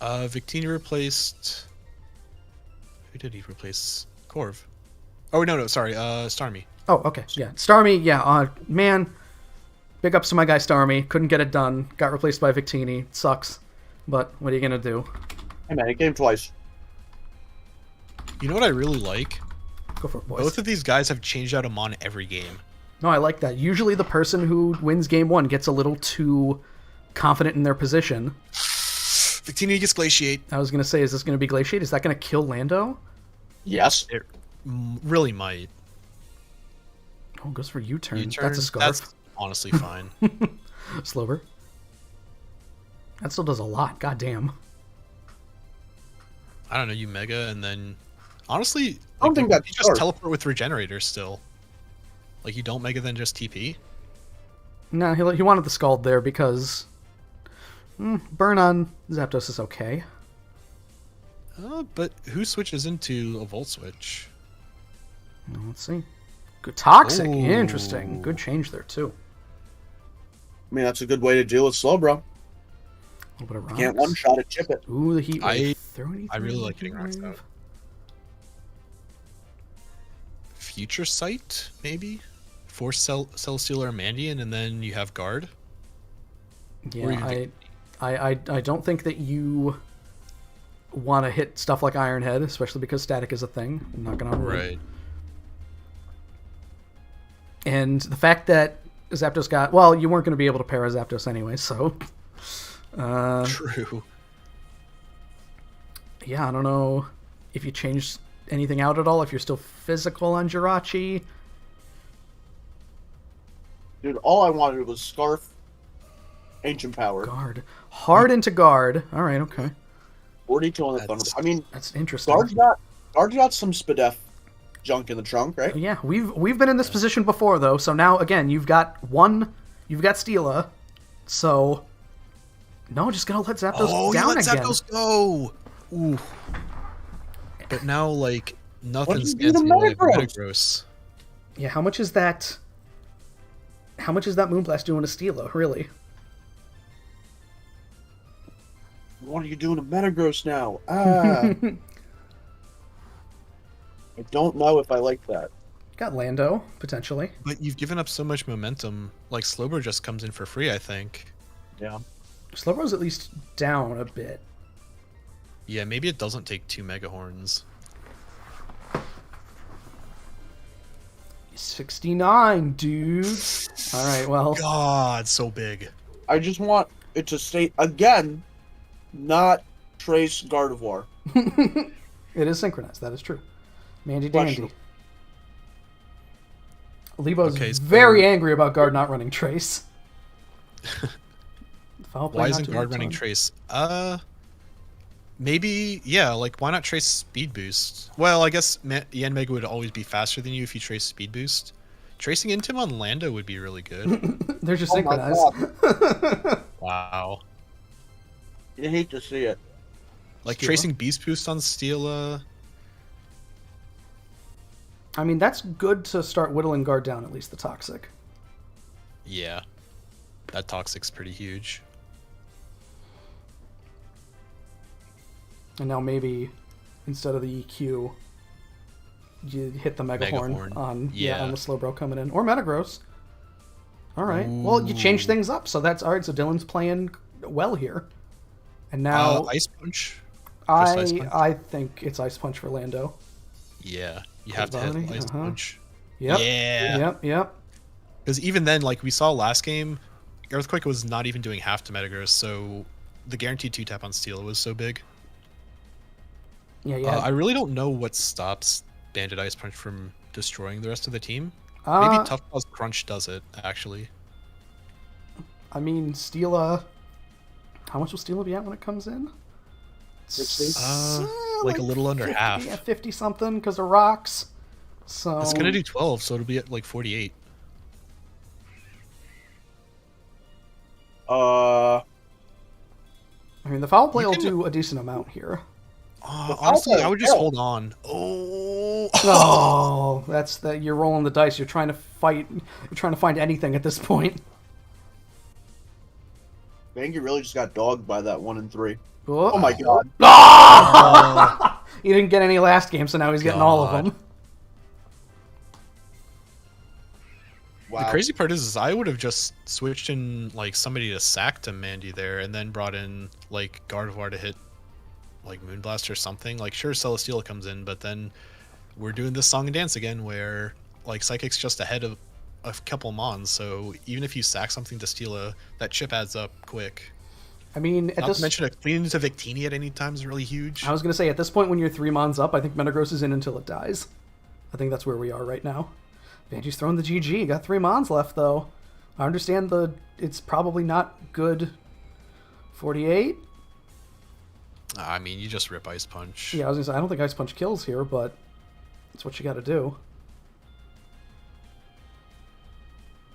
Victini replaced... Who did he replace? Corv. Oh, no, sorry. Starmie. Oh, okay. Yeah. Starmie, yeah. Man, big ups to my guy Starmie. Couldn't get it done. Got replaced by Victini. Sucks. But what are you going to do? Hey man, it came twice. You know what I really like? Go for it, boys. Both of these guys have changed out a Mon every game. No, I like that. Usually the person who wins game 1 gets a little too confident in their position. Victini gets Glaciate. I was going to say, is this going to be Glaciate? Is that going to kill Lando? Yes. It really might. Oh, goes for U-turn. U-turn, That's a scarf. That's honestly fine. Slover. That still does a lot. God damn. I don't know, you Mega, and then... Honestly, I don't think you that's just smart. teleport with Regenerator still. Like, you don't Mega, then just TP? No, he wanted the Scald there because... burn on Zapdos is okay. But who switches into a Volt Switch? Well, let's see. Good Toxic. Ooh. Interesting. Good change there, too. I mean, that's a good way to deal with slow, bro. A little bit of rocks. Can't one-shot it, chip it. Ooh, the Heat Wave. I really like getting rocks out. Future Sight, maybe? Force Celesteal or Mandian, and then you have Guard? Yeah, I don't think that you want to hit stuff like Iron Head, especially because static is a thing. I'm not gonna Right. And the fact that Zapdos got... Well, you weren't going to be able to pair a Zapdos anyway, so... True. Yeah, I don't know if you changed anything out at all, if you're still physical on Jirachi. Dude, all I wanted was Scarf, Ancient Power, Guard. Hard into Guard. Alright, okay. 42 on the Thunder. I mean, That's interesting. Guard's got some Spadef junk in the trunk, right? Yeah, we've been in this position before, though, so now, again, you've got Steela, so... No, just gonna let Zapdos down you let again. Zapdos go! Ooh. But now, like, nothing What do you do stands to in the way of Metagross? Metagross. Yeah, how much is that Moonblast doing to Steela, really? What are you doing to Metagross now? Ah. I don't know if I like that. Got Lando, potentially. But you've given up so much momentum. Like, Slowbro just comes in for free, I think. Yeah. Slowbro's at least down a bit. Yeah, maybe it doesn't take 2 Mega Horns. 69, dude. Alright, well. God, so big. I just want it to state again, not Trace Gardevoir. It is synchronized, that is true. Mandy Dandy. Question. Lebo's Okay, so- very angry about Guard not running Trace. Foul play Why not isn't to Guard the running ton. Trace? Maybe, yeah, like, why not Trace Speed Boost? Well, I guess Yen Mega would always be faster than you if you trace Speed Boost. Tracing into him on Lando would be really good. They're just Oh my synchronized. Wow. You hate to see it. Like, Steela? tracing Beast Boost on Steela. I mean, that's good to start whittling Guard down, at least the Toxic. Yeah. That Toxic's pretty huge. And now maybe, instead of the EQ, you hit the Mega Horn Horn. on Yeah. on the Slowbro coming in. Or Metagross. Alright. Well, you changed things up, so that's alright. So Dylan's playing well here. And now Ice Punch? Just Ice Punch? I think it's Ice Punch for Lando. Yeah. You have to hit Ability? Ice Uh-huh. Punch. Yep. Yeah. Yep. Because even then, like we saw last game, Earthquake was not even doing half to Metagross, so the guaranteed 2-tap on Steel was so big. Yeah, yeah. I really don't know what stops Bandit Ice Punch from destroying the rest of the team. Maybe Tough Claw's Crunch does it, actually. I mean, Steela... How much will Steela be at when it comes in? 60? Like a little under 50, half. Yeah, 50-something because of rocks. So... It's going to do 12, so it'll be at like 48. I mean, the foul play will do a decent amount here. Honestly, I would just hold on. Oh, Oh, that's that. You're rolling the dice. You're trying to fight. You're trying to find anything at this point. Vangy really just got dogged by that 1 and 3. Oh, Oh my god. Oh! He didn't get any last game, so now he's getting all of them. Wow. The crazy part is I would have just switched in like somebody to sack to Mandy there, and then brought in like Gardevoir to hit like Moonblast or something. Like sure, Celesteela comes in, but then we're doing this song and dance again, where like Psychic's just ahead of a couple Mons. So even if you sack something to Steela, that chip adds up quick. I mean, Not to mention a clean into Victini at any time is really huge. I was going to say, at this point when you're 3 Mons up, I think Metagross is in until it dies. I think that's where we are right now. Banji's throwing the GG. Got 3 Mons left, though. I understand it's probably not good 48. I mean, you just rip Ice Punch. Yeah, I was going to say, I don't think Ice Punch kills here, but that's what you got to do.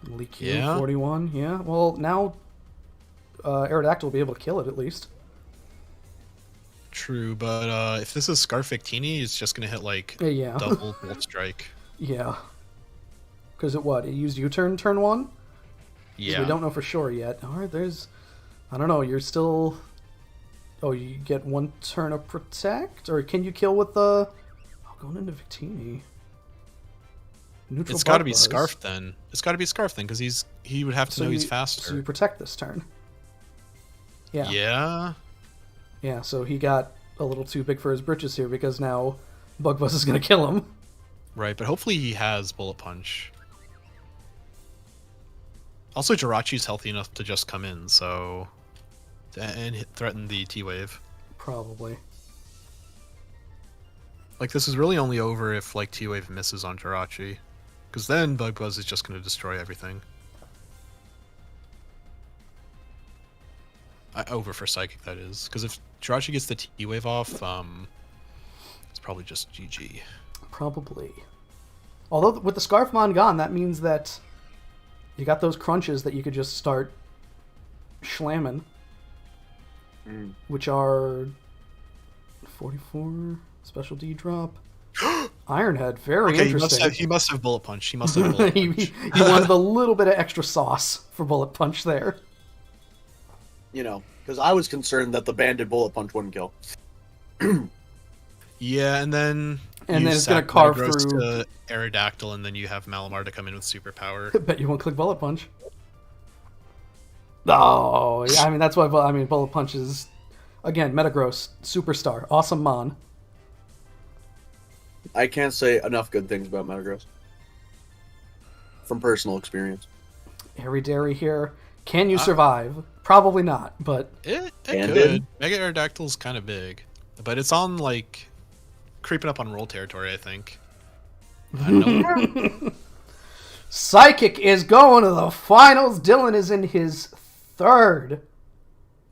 Leak you, Yeah. 41. Yeah, well, now Aerodactyl will be able to kill it, at least. True, but if this is Scarf Victini, it's just going to hit like Yeah. double Bolt Strike. Yeah. Because it used U-turn turn 1? Yeah. So we don't know for sure yet. Alright, I don't know, you're still... Oh, you get 1 turn of Protect? Or can you kill with the... Oh, going into Victini. Neutral It's got to Bug be Buzz. Scarf then. It's got to be Scarf then, because he would have to know he's faster. So you protect this turn. Yeah. Yeah. Yeah, so he got a little too big for his britches here because now Bug Buzz is going to kill him. Right, but hopefully he has Bullet Punch. Also, Jirachi's healthy enough to just come in, so... And threaten the T-Wave. Probably. Like, this is really only over if, like, T-Wave misses on Jirachi. Because then Bug Buzz is just going to destroy everything. Over for Psychic, that is. Because if Jirachi gets the T-Wave off, it's probably just GG. Probably. Although, with the Scarfmon gone, that means that you got those crunches that you could just start slamming. Which are 44 special D drop. Ironhead, very interesting. He must have Bullet Punch. He must have Bullet Punch. he wanted a little bit of extra sauce for Bullet Punch there. You know, because I was concerned that the Bandit Bullet Punch wouldn't kill. Yeah, and then It's going to carve Metagross through... to Aerodactyl, and then you have Malamar to come in with Superpower. I bet you won't click Bullet Punch. Oh, yeah, I mean, that's why... I mean, Bullet Punch is... Again, Metagross, superstar, awesome Mon. I can't say enough good things about Metagross. From personal experience. Harry Dairy here. Can you survive? Probably not, but... It And could. then- Mega Aerodactyl's kind of big. But it's on, like... creeping up on roll territory, I think. I don't know. Psychic is going to the finals. Dylan is in his 3rd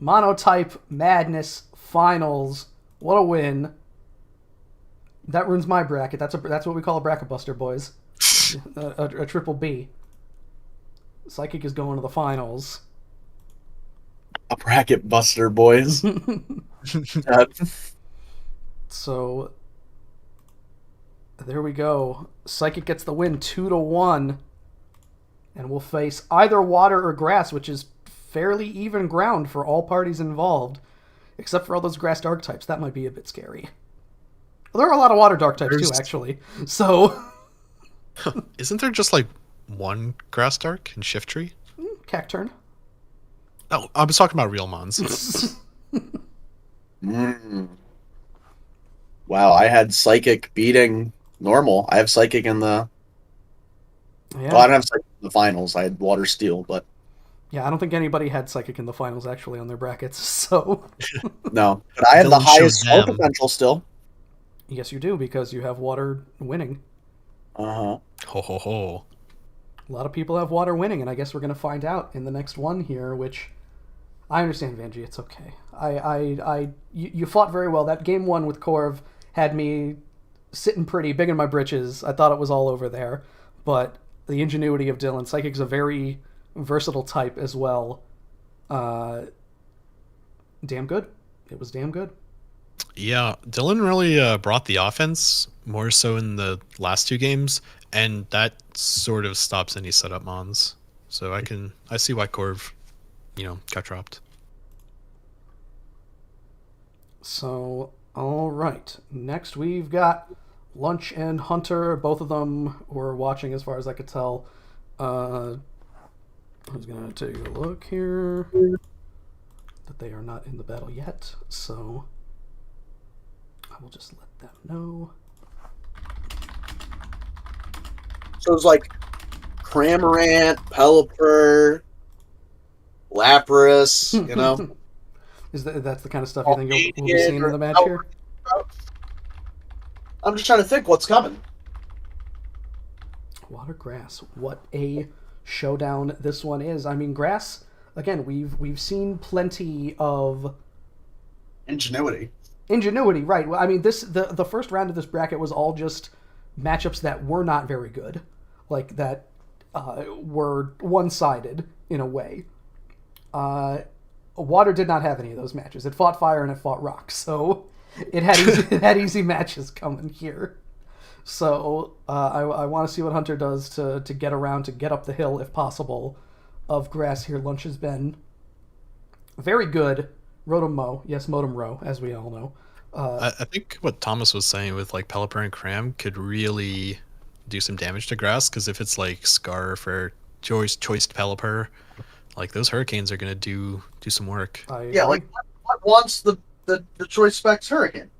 Monotype Madness Finals. What a win. That ruins my bracket. That's what we call a bracket buster, boys. a triple B. Psychic is going to the finals. A bracket buster, boys. So there we go. Psychic gets the win 2-1. And we'll face either water or grass, which is fairly even ground for all parties involved. Except for all those grass dark types. That might be a bit scary. Well, there are a lot of water dark types too, actually. So Isn't there just like one Grass Dark in Shiftry? Cacturn. Oh, I was talking about real Mons. Wow, I had Psychic beating normal. I have Psychic in the Yeah. Well, I don't have Psychic in the finals. I had Water Steel, but Yeah, I don't think anybody had Psychic in the finals actually on their brackets, so no. But I had the Dylan showed highest score them. potential still. yes you do because you have Water winning. Uh-huh. Ho ho ho. A lot of people have Water winning, and I guess we're going to find out in the next one here, which I understand, Vanjie, it's okay. You fought very well. That game one with Corv had me sitting pretty big in my britches. I thought it was all over there, but the ingenuity of Dylan, Psychic's a very versatile type as well. Damn good. It was damn good. Yeah, Dylan really brought the offense more so in the last two games, and that sort of stops any setup mons. So I see why Corv, got dropped. So, all right. Next, we've got Lunch and Hunter. Both of them were watching, as far as I could tell. I was gonna take a look here. That they are not in the battle yet, so I will just let them know. So it's like Cramorant, Pelipper, Lapras, That's the kind of stuff you think we'll be seeing in the match here? I'm just trying to think what's coming. Water Grass. What a showdown this one is. I mean, Grass, again, we've seen plenty of Ingenuity, right? I mean, the first round of this bracket was all just matchups that were not very good, like that were one-sided in a way. Water did not have any of those matches. It fought Fire and it fought Rock, so it had easy matches coming here. So I want to see what Hunter does to get around, to get up the hill if possible, of Grass here. Lunch has been very good. Rotom Mo, yes, Modem Row, as we all know. I think what Thomas was saying with like Pelipper and Cram could really do some damage to Grass, because if it's like Scarf or choiced Pelipper, like those Hurricanes are gonna do some work. Yeah, like what wants the choice specs Hurricane?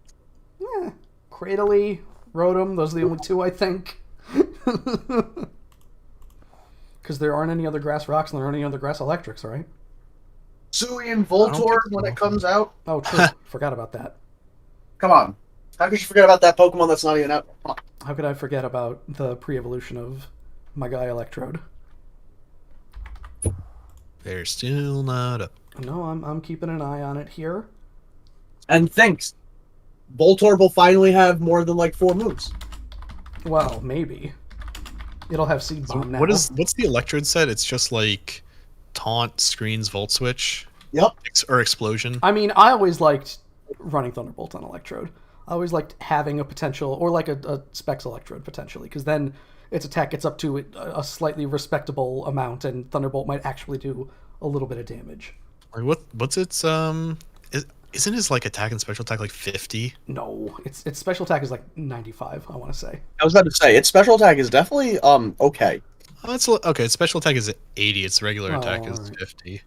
Yeah, Cradily, Rotom, those are the only two I think. Because there aren't any other Grass Rocks and there aren't any other Grass Electrics, right? Sui and Voltorb when it comes out. Oh, true. Forgot about that. Come on. How could you forget about that Pokemon that's not even out? Come on. How could I forget about the pre-evolution of my guy Electrode? They're still not up. No, I'm keeping an eye on it here. And thanks. Voltorb will finally have more than like 4 moves. Well, maybe. It'll have Seed Bomb now. What's the Electrode set? It's just like Taunt, Screens, Volt Switch. Yep. Or Explosion. I mean, I always liked running Thunderbolt on Electrode. I always liked having a potential, or like a Specs Electrode potentially, because then its attack gets up to a slightly respectable amount, and Thunderbolt might actually do a little bit of damage. Like what's its isn't his like attack and special attack like 50? No, its special attack is like 95. I want to say. I was about to say its special attack is definitely okay. Oh, it's okay. Its special attack is 80. Its regular attack is right. 50.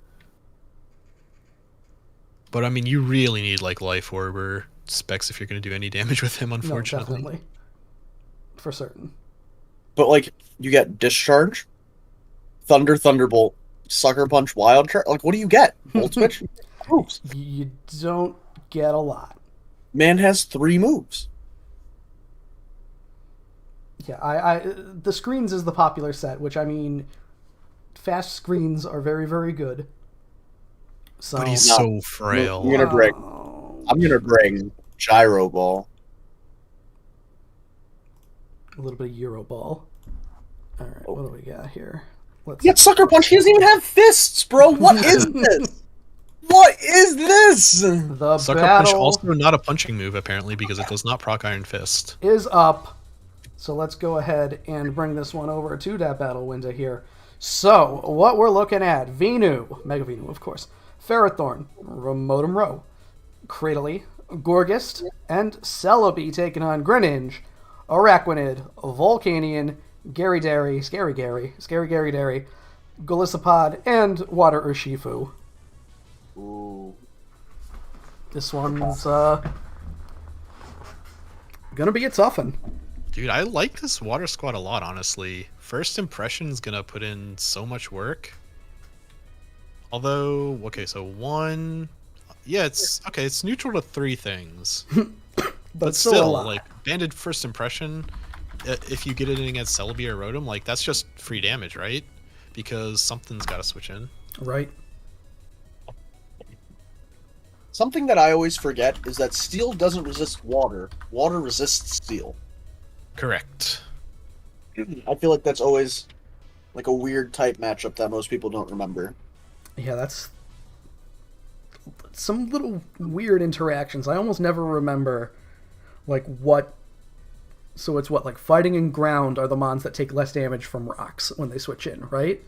But I mean, you really need like Life Orb or Specs if you're going to do any damage with him. Unfortunately, no, definitely, for certain. But like you get Discharge, Thunderbolt, Sucker Punch, Wild Charge. Like what do you get? Volt Switch? Moves. You don't get a lot. Man has 3 moves. Yeah, the Screens is the popular set, which I mean, fast Screens are very, very good. So, but he's so frail. I'm gonna bring Gyro Ball. A little bit of Euro Ball. All right, what do we got here? Let's Yet Sucker Punch, he doesn't even have fists, bro. What is this? What is this? The Sucker battle Punch also not a punching move apparently because it does not proc Iron Fist. is up. So let's go ahead and bring this one over to that battle window here. So what we're looking at: Venu, Mega Venu, of course, Ferrothorn, Remotum Row, Cradily, Gorgist, and Celebi taking on Greninja, Araquanid, Volcanion, Scary Gary Dairy, Golisopod, and Water Urshifu. Ooh. This one's gonna be a tough one. Dude, I like this water squad a lot, honestly. First impression's gonna put in so much work. Although, okay, so one... Yeah, it's... Okay, it's neutral to 3 things. But Still, still a lot. like, banded first impression, if you get it in against Celebi or Rotom, like, that's just free damage, right? Because something's gotta switch in. Right. Something that I always forget is that steel doesn't resist water. Water resists steel. Correct. I feel like that's always like a weird type matchup that most people don't remember. Yeah, that's some little weird interactions. I almost never remember, like, what... So it's what, like, fighting and ground are the mons that take less damage from rocks when they switch in, right?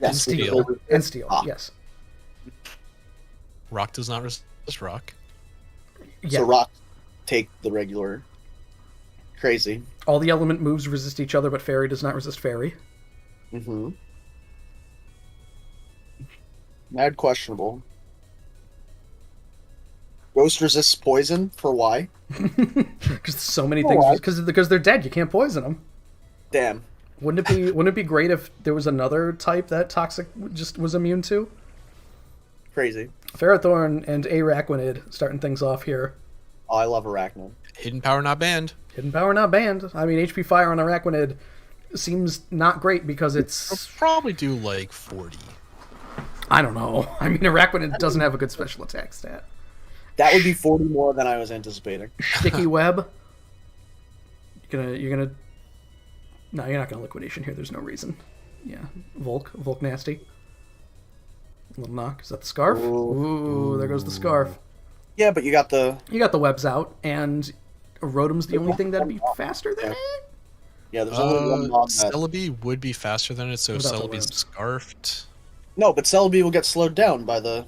Yeah, And steel. And steel, yes. Rock does not resist rock. Yeah. So rock take the regular. Crazy. All the element moves resist each other, but fairy does not resist fairy. Mm-hmm. Mad questionable. Ghost resists poison for why? Because so many Oh, things. Because they're dead. You can't poison them. Damn. Wouldn't it be great if there was another type that Toxic just was immune to? Crazy. Ferrothorn and Araquanid starting things off here. Oh, I love Arachnid. Hidden power not banned. Hidden power not banned. I mean, HP Fire on Araquanid seems not great because I'll it's... probably do like 40. I don't know. I mean, Araquanid doesn't have a good special attack stat. That would be 40 more than I was anticipating. Sticky Web. You're gonna... No, you're not gonna Liquidation here. There's no reason. Yeah. Volk nasty. Little knock. Is that the scarf? Ooh, there goes the scarf. Yeah, but you got the... You got the webs out, and Rotom's the only thing that'd be faster than it? Yeah, there's only one mod that... Celebi would be faster than it, so if Without the Celebi's webs. scarfed... No, but Celebi will get slowed down by the...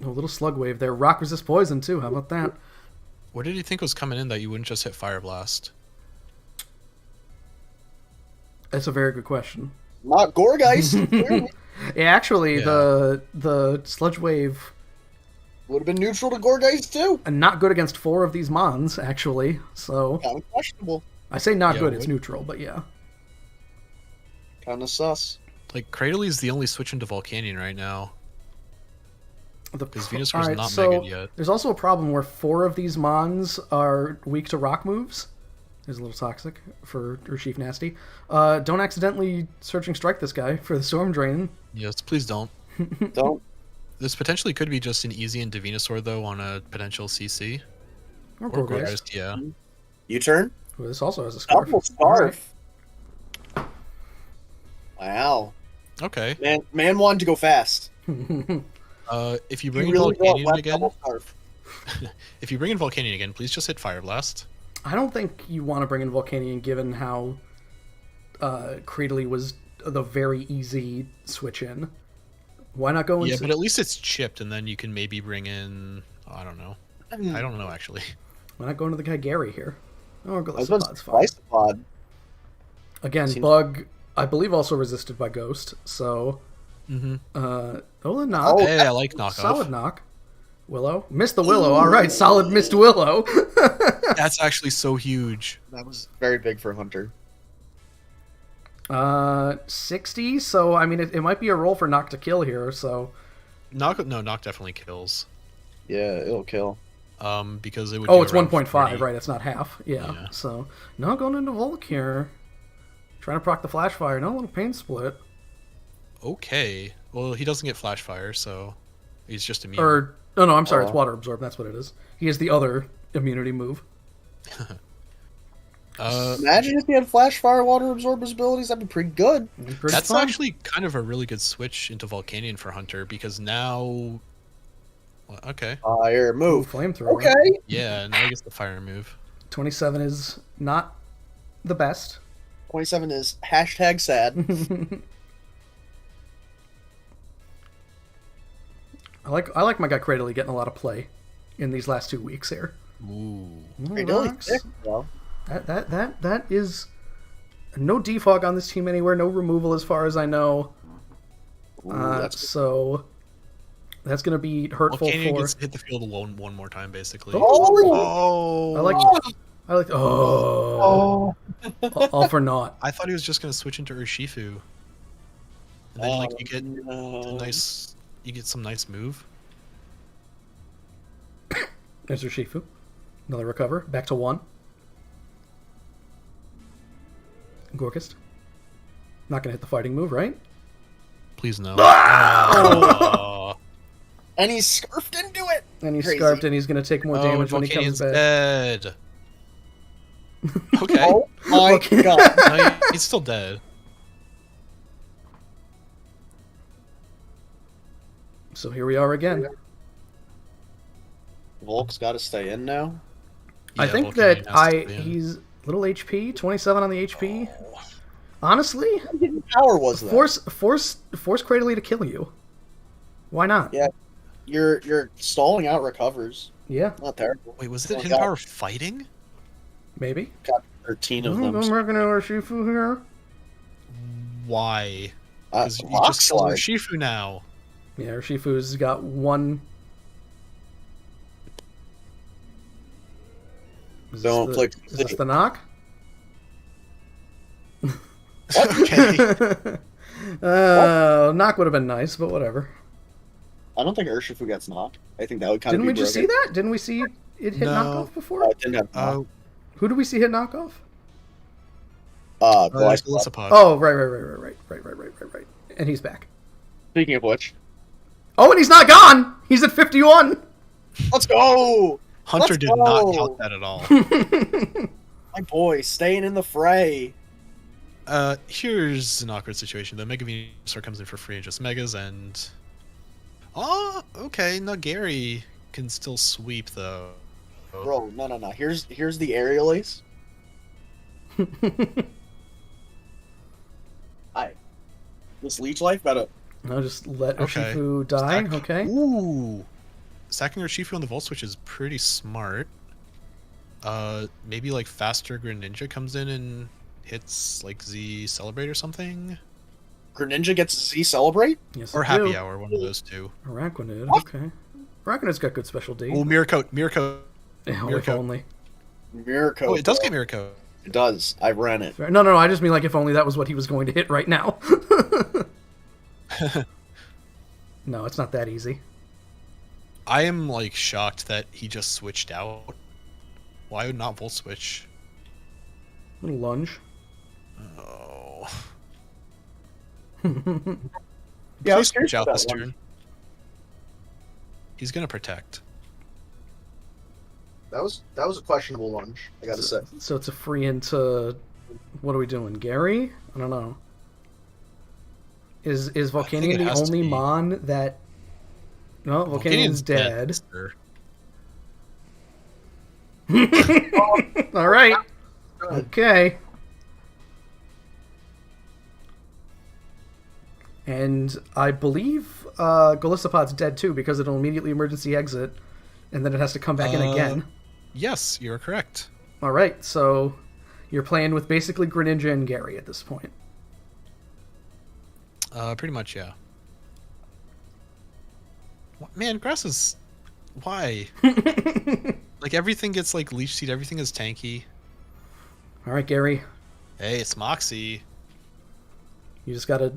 A little slug wave there. Rock resist poison, too. How about that? What did you think was coming in that you wouldn't just hit Fire Blast? That's a very good question. Not Gourgeist. Clearly. Yeah, actually, Yeah. the sludge wave Would have been neutral to Gourgeist too. not good against 4 of these mons, actually. So Kind of questionable. I say not Yeah, good. It's would- neutral, but yeah. Kind of sus. Like, Cradley's the only switch into Volcanion right now. Because Venusaur's Alright, not so mega yet. there's also a problem where 4 of these mons are weak to rock moves. Is a little toxic for Urshifu Nasty. Don't accidentally Searching Strike this guy for the Storm Drain. Yes, please don't. Don't. This potentially could be just an easy into Venusaur, though, on a potential CC. Or Or Gourgeist. Gourgeist, yeah. You turn. Ooh, this also has a scarf. Double scarf. Wow. Okay. Man wanted to go fast. If you He bring in really brought Volcanion left again, double scarf. if you bring in Volcanion again, please just hit Fire Blast. I don't think you want to bring in Volcanion given how Cradley was the very easy switch in. Why not go Yeah, into... but at least it's chipped, and then you can maybe bring in... I don't know. I don't know, actually. Why not go into the guy Gary here? Oh, I was about to Glissad's say fine. Glissadpod. Again, Seems- Bug, I believe, also resisted by Ghost, so... Mm-hmm. Oh, the knock. Oh, Hey, I like knockoff. Solid knock. Willow. Missed the Willow. All right, solid missed Willow. That's actually so huge. That was very big for Hunter. 60, so, I mean, it might be a roll for knock to kill here, so... Knock definitely kills. Yeah, it'll kill. Because it would. Oh, be it's around 1.5, 40. right, it's not half. Yeah, Yeah. so... No, going into Volk here. Trying to proc the Flash Fire. No, little pain split. Okay. Well, he doesn't get Flash Fire, so he's just immune. Or... Oh, no, I'm sorry, Oh. it's Water Absorb, that's what it is. He has the other immunity move. Imagine if he had Flash Fire Water Absorb his abilities, that'd be pretty good. Pretty That's fun. actually kind of a really good switch into Volcanion for Hunter, because now... Well, okay. Fire Ooh, move. Flamethrower. Okay. Yeah, now he gets the fire move. 27 is not the best. 27 is hashtag sad. I like my guy Cradley getting a lot of play in these last 2 weeks here. Ooh. Really Rocks. thick, though. That is no defog on this team anywhere, no removal as far as I know. Ooh, that's good. So that's gonna be hurtful Volcanion for. gets hit the field alone one more time, basically. Oh! Oh! I like I like. Oh, all for naught. I thought he was just gonna switch into Urshifu, and then like you get no. a nice, you get some nice move. There's Urshifu. Another recover. Back to 1. Gorkist. Not gonna hit the fighting move, right? Please no. And he's scarfed into it. And he's Crazy. scarfed, and he's gonna take more damage when he comes Volcanian's back. dead. Okay. Oh my Okay. god. No, he's still dead. So here we are again. Volk's got to stay in now. I Yeah, think Volcanian that has to be in. he's little HP, 27 on the HP. Honestly, What power was that? force Cradley to kill you. Why not? Yeah. You're stalling out recovers. Yeah, Not terrible. Wait, was it Oh, hidden God. power fighting? maybe. Got 13 of them. I'm working on Urshifu here. Why? Because you Rock just killed slide. Urshifu now. Yeah, Urshifu's got 1. Is Don't this click. Is this the knock? Okay. Knock would have been nice, but whatever. I don't think Urshifu gets knocked. I think that would kind Didn't of we be just see broken. that? Didn't we see it hit No. knockoff before? I didn't have knock. Who did we see hit knockoff? There's Glycopod. Golisopod. Oh, right. And he's back. Speaking of which, Oh, and he's not gone! He's at 51! let's go! Hunter Let's did not go. count that at all. My boy, staying in the fray. Here's an awkward situation. The Mega Venusaur comes in for free and just Megas, and... Oh, okay, no, Gary can still sweep, though. Bro, no. Here's the aerial ace. This leech life better. I'll just let Okay. Urshifu die, Stack- okay? Ooh! Stacking Urshifu on the Volt Switch is pretty smart. Maybe, like, faster Greninja comes in and hits, like, Z Celebrate or something? Greninja gets Z Celebrate? Yes, Or I do. Happy Hour, one of those two. Araquanid, What? okay. Araquanid's got good special D. Oh, Mirror Coat! Mirror Coat! Yeah, Mirror if Coat. only. Mirror Coat. Oh, it does bro. get Mirror Coat. It does. I ran it. No, I just mean like if only that was what he was going to hit right now. No, it's not that easy. I am, like, shocked that he just switched out. Why would not Volt Switch? Little lunge. Oh. Yeah, I was Please curious switch out about this that one. turn. He's gonna protect. That was a questionable lunge, I gotta say. So it's a free into... What are we doing? Gary? I don't know. Is think Volcanion it the has to only be. Mon that... No, Volcanion's dead. sir. Alright. Okay. And I believe Golisopod's dead too because it'll immediately emergency exit and then it has to come back in again. Yes, you're correct. Alright, so you're playing with basically Greninja and Gary at this point. Pretty much, yeah. Man, grass is... Why? Like, everything gets, like, Leech Seed, everything is tanky. Alright, Gary. Hey, it's Moxie. You just gotta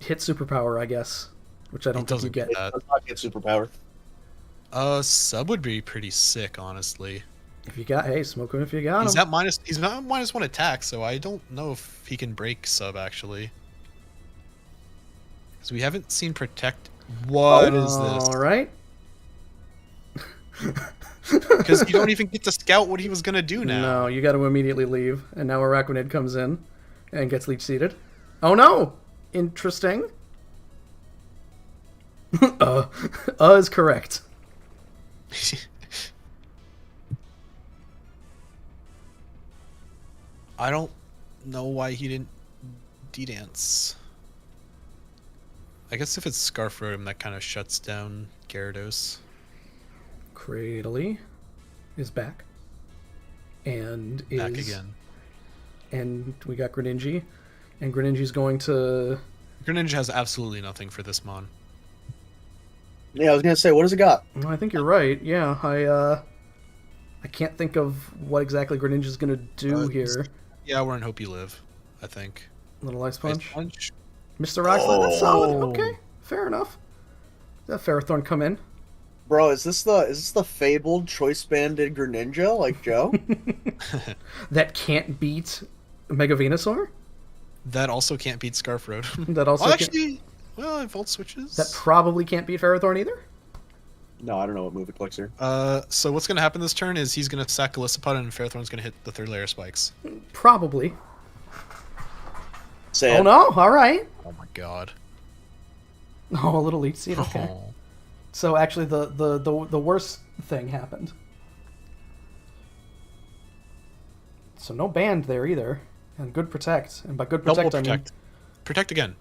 hit superpower, I guess. Which I don't think you doesn't get. get that. Does not get superpower. Sub would be pretty sick, honestly. If you got, hey, smoke him if you got He's him. at minus... He's not -1 attack, so I don't know if he can break Sub, actually. Because we haven't seen Protect... What is this? Alright. Because you don't even get to scout what he was gonna do now. No, you gotta immediately leave. And now Araquanid comes in and gets leech seeded. Oh no! Interesting. Is correct. I don't know why he didn't D-dance. I guess if it's Scarf Rotom, that kind of shuts down Gyarados. Cradley is back. And is... Back again. And we got Greninja. And Greninja's going to... Greninja has absolutely nothing for this Mon. Yeah, I was gonna say, what does it got? Well, I think you're right. Yeah, I can't think of what exactly Greninja's gonna do here. Yeah, we're in Hope You Live, I think. Little Ice Ice Punch. Punch. Mr. Rock Slide, that's solid. Oh. Okay, fair enough. That Ferrothorn come in. Bro, is this the fabled choice banded Greninja like Joe? That can't beat Mega Venusaur? That also can't beat Scarf Road. That also well, can't- actually, well, it Volt switches. That probably can't beat Ferrothorn either? No, I don't know what move it clicks here. So what's going to happen this turn is he's going to sack Golisopod and Ferrothorn's going to hit the 3rd layer spikes. Probably. Sad. Oh no, alright. Oh my god. Oh, a little Leech Seed, okay. Oh. So actually the worst thing happened. So no band there either. And good protect. And by good Double protect, I mean... protect. Protect again.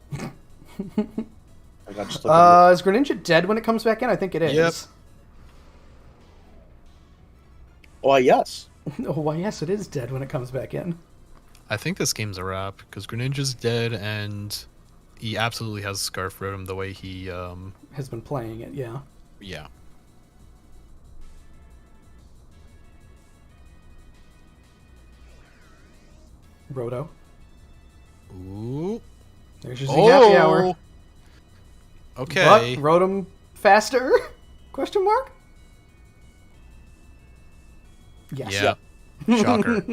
I got just Is Greninja dead when it comes back in? I think it is. Yep. Why, yes. Oh, why, yes, it is dead when it comes back in. I think this game's a wrap because Greninja's dead and he absolutely has Scarf Rotom the way he Has been playing it, yeah. yeah. Roto. Ooh. There's your Z Happy Oh! Hour. Okay. But Rotom faster? Question mark? Yes. Yeah. Shocker.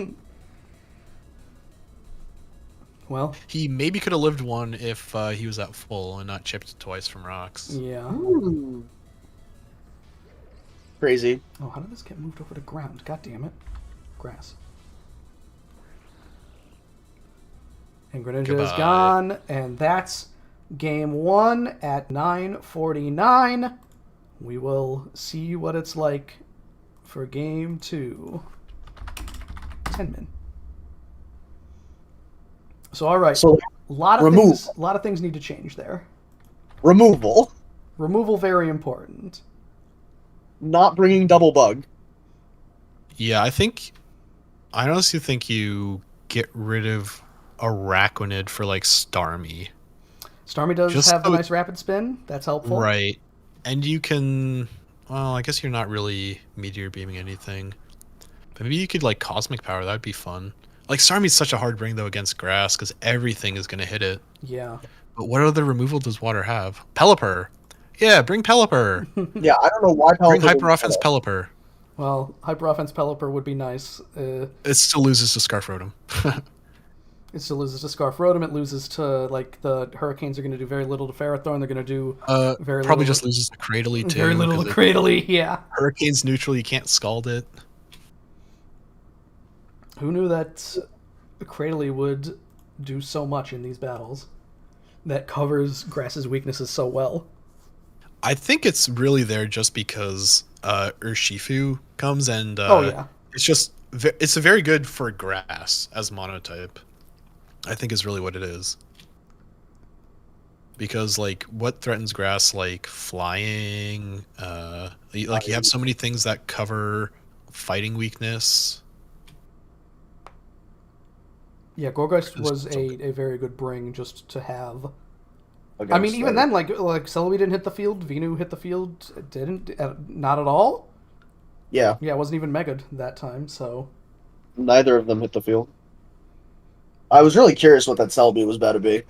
Well, He maybe could have lived one if he was at full and not chipped twice from rocks. yeah. Ooh. Crazy. Oh, how did this get moved over to ground? God damn it. Grass. And Greninja is Goodbye. gone, and that's game 1 at 9:49. We will see what it's like for game 2. 10 min. So all right, So a lot of things need to change there. removal, Removal very important. not bringing double bug. Yeah, I honestly think you get rid of Araquanid for like Starmie. Starmie does Just have the so- nice rapid spin. That's helpful. Right. And you can well, I guess you're not really meteor beaming anything. But maybe you could like cosmic power, that'd be fun. Like Starmie's such a hard bring though against grass because everything is gonna hit it. Yeah. But what other removal does water have? Pelipper. Yeah, bring Pelipper. Yeah, I don't know why. Bring Pelipper Hyper would- Offense Pelipper. Well, Hyper Offense Pelipper would be nice. It still loses to Scarf Rotom. It still loses to Scarf Rotom. It loses to, like, the Hurricanes are going to do very little to Ferrothorn. They're going to do very probably little. just loses to Cradily too. Very little to 'cause Cradily, yeah. Hurricane's neutral, you can't scald it. Who knew that Cradily would do so much in these battles? That covers Grass's weaknesses so well. I think it's really there just because Urshifu comes and Oh, yeah. it's very good for grass as monotype. I think is really what it is. Because like what threatens grass, like flying, like you have so many things that cover fighting weakness. Yeah, Gorgeist Because was a very good bring just to have. Okay, I mean, so- even then, like Celebi didn't hit the field, Venu hit the field, didn't, not at all. Yeah, Yeah, it wasn't even Mega'd that time, so... neither of them hit the field. I was really curious what that Celebi was about to be.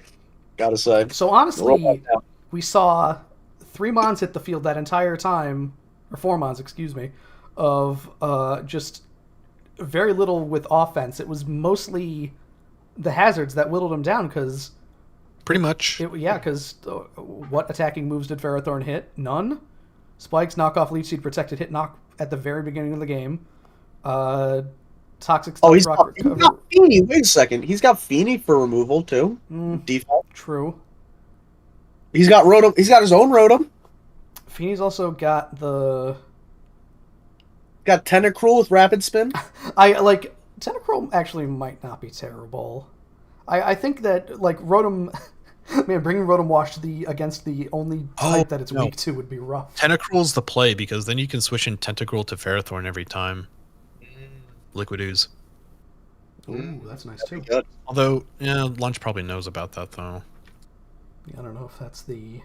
Gotta say. So Roll honestly, that down. we saw 3 Mons hit the field that entire time, or 4 Mons, excuse me, of just very little with offense. It was mostly the hazards that whittled him down, because... Pretty much. Because what attacking moves did Ferrothorn hit? None. Spikes, knockoff, Leech Seed, protected, hit, knock at the very beginning of the game. Toxic, Oh, Stun, he's Rock, got, recover. Feeny. Wait a second. He's got Feeny for removal too. Default. True. He's got Rotom. He's got his own Rotom. Feeney's also got the... Got Tentacruel with Rapid Spin. Tentacruel actually might not be terrible. I think that, like, Rotom... Man, bringing Rotom Wash against the only type that it's no. weak to would be rough. Tentacruel's the play because then you can switch in Tentacruel to Ferrothorn every time. Liquid Ooze. Ooh, that's nice too. Good. Although, yeah, Lunch probably knows about that though. I don't know if that's the...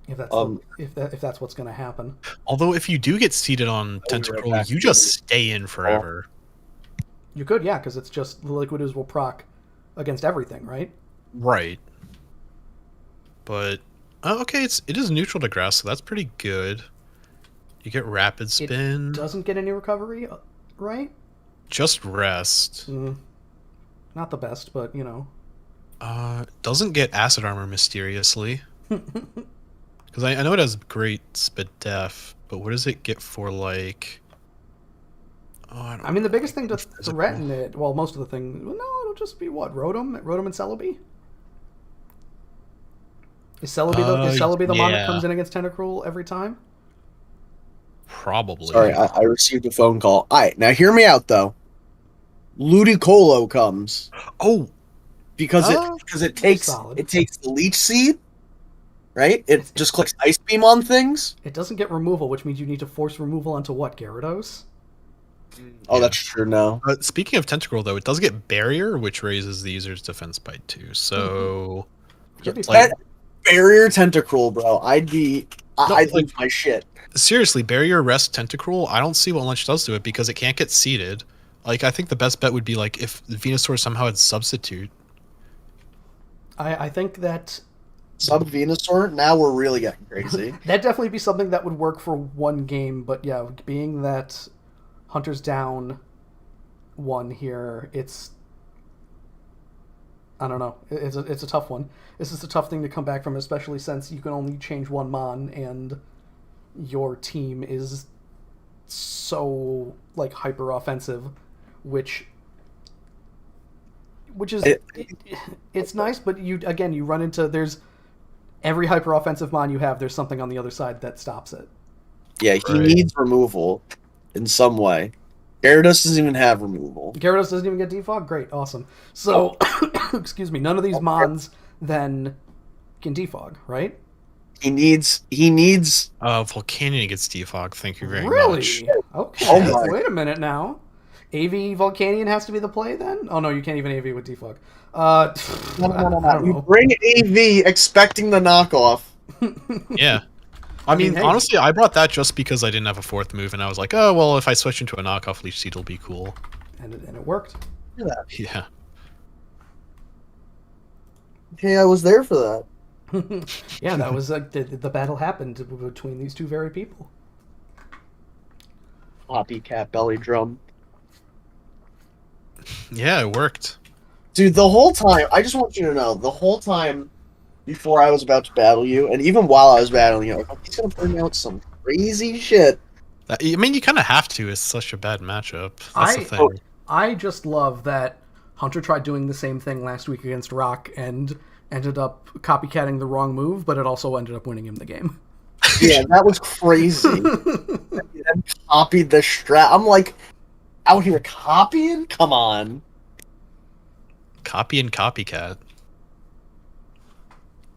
If that's if that's what's going to happen. Although if you do get seated on Tentacruel, back. you just stay in forever. You could, yeah, because it's just the Liquid Ooze will proc against everything, right? Right. But okay, it is neutral to grass, so that's pretty good. You get rapid spin. It doesn't get any recovery, right? Just rest. Not the best, but you know. Doesn't get acid armor mysteriously. Because I know it has great spit def, but what does it get for like? Oh, I mean, the biggest thing to threaten it, well, most of the thing, well, no, it'll just be what, Rotom and Celebi? Is Celebi the mon that comes in against Tentacruel every time? Probably. Sorry, I received a phone call. Alright, now hear me out though. Ludicolo comes. Oh, Because it takes the leech seed, right? It just clicks Ice Beam on things. It doesn't get removal, which means you need to force removal onto what, Gyarados? Oh, that's true now. Speaking of Tentacruel, though, it does get Barrier, which raises the user's defense by 2. So, Barrier Tentacruel, bro. I'd lose my shit. Seriously, Barrier Rest Tentacruel, I don't see what Lunch does to it because it can't get seeded. Like, I think the best bet would be like if Venusaur somehow had Substitute. I think that Sub Venusaur. Now we're really getting crazy. that'd definitely be something that would work for one game, but yeah, being that Hunter's down 1 here, it's, I don't know. It's a tough one. This is a tough thing to come back from, especially since you can only change 1 mon, and your team is so like hyper offensive, which is it's nice, but you run into there's every hyper offensive mon you have. There's something on the other side that stops it. Yeah, he needs removal in some way. Gyarados doesn't even have removal. Gyarados doesn't even get defog? Great, awesome. So, excuse me, none of these mons then can defog, right? He needs Volcanion gets defog, thank you very much. Really? Okay, Oh wait a minute now. AV Volcanion has to be the play then? Oh no, you can't even AV with defog. No. You bring AV expecting the knockoff. Yeah. I mean, honestly, I brought that just because I didn't have a 4th move, and I was like, oh, well, if I switch into a knockoff Leech Seed, it'll be cool. And it worked. Yeah. Hey, I was there for that. Yeah, that was the battle happened between these two very people. Copycat belly drum. Yeah, it worked. Dude, the whole time, I just want you to know, the whole time before I was about to battle you, and even while I was battling you, I was like, he's going to bring out some crazy shit. I mean, you kind of have to. It's such a bad matchup. That's the thing. I just love that Hunter tried doing the same thing last week against Rock and ended up copycatting the wrong move, but it also ended up winning him the game. Yeah, that was crazy. And copied the strat. I'm like, out here copying? Come on. Copy and copycat.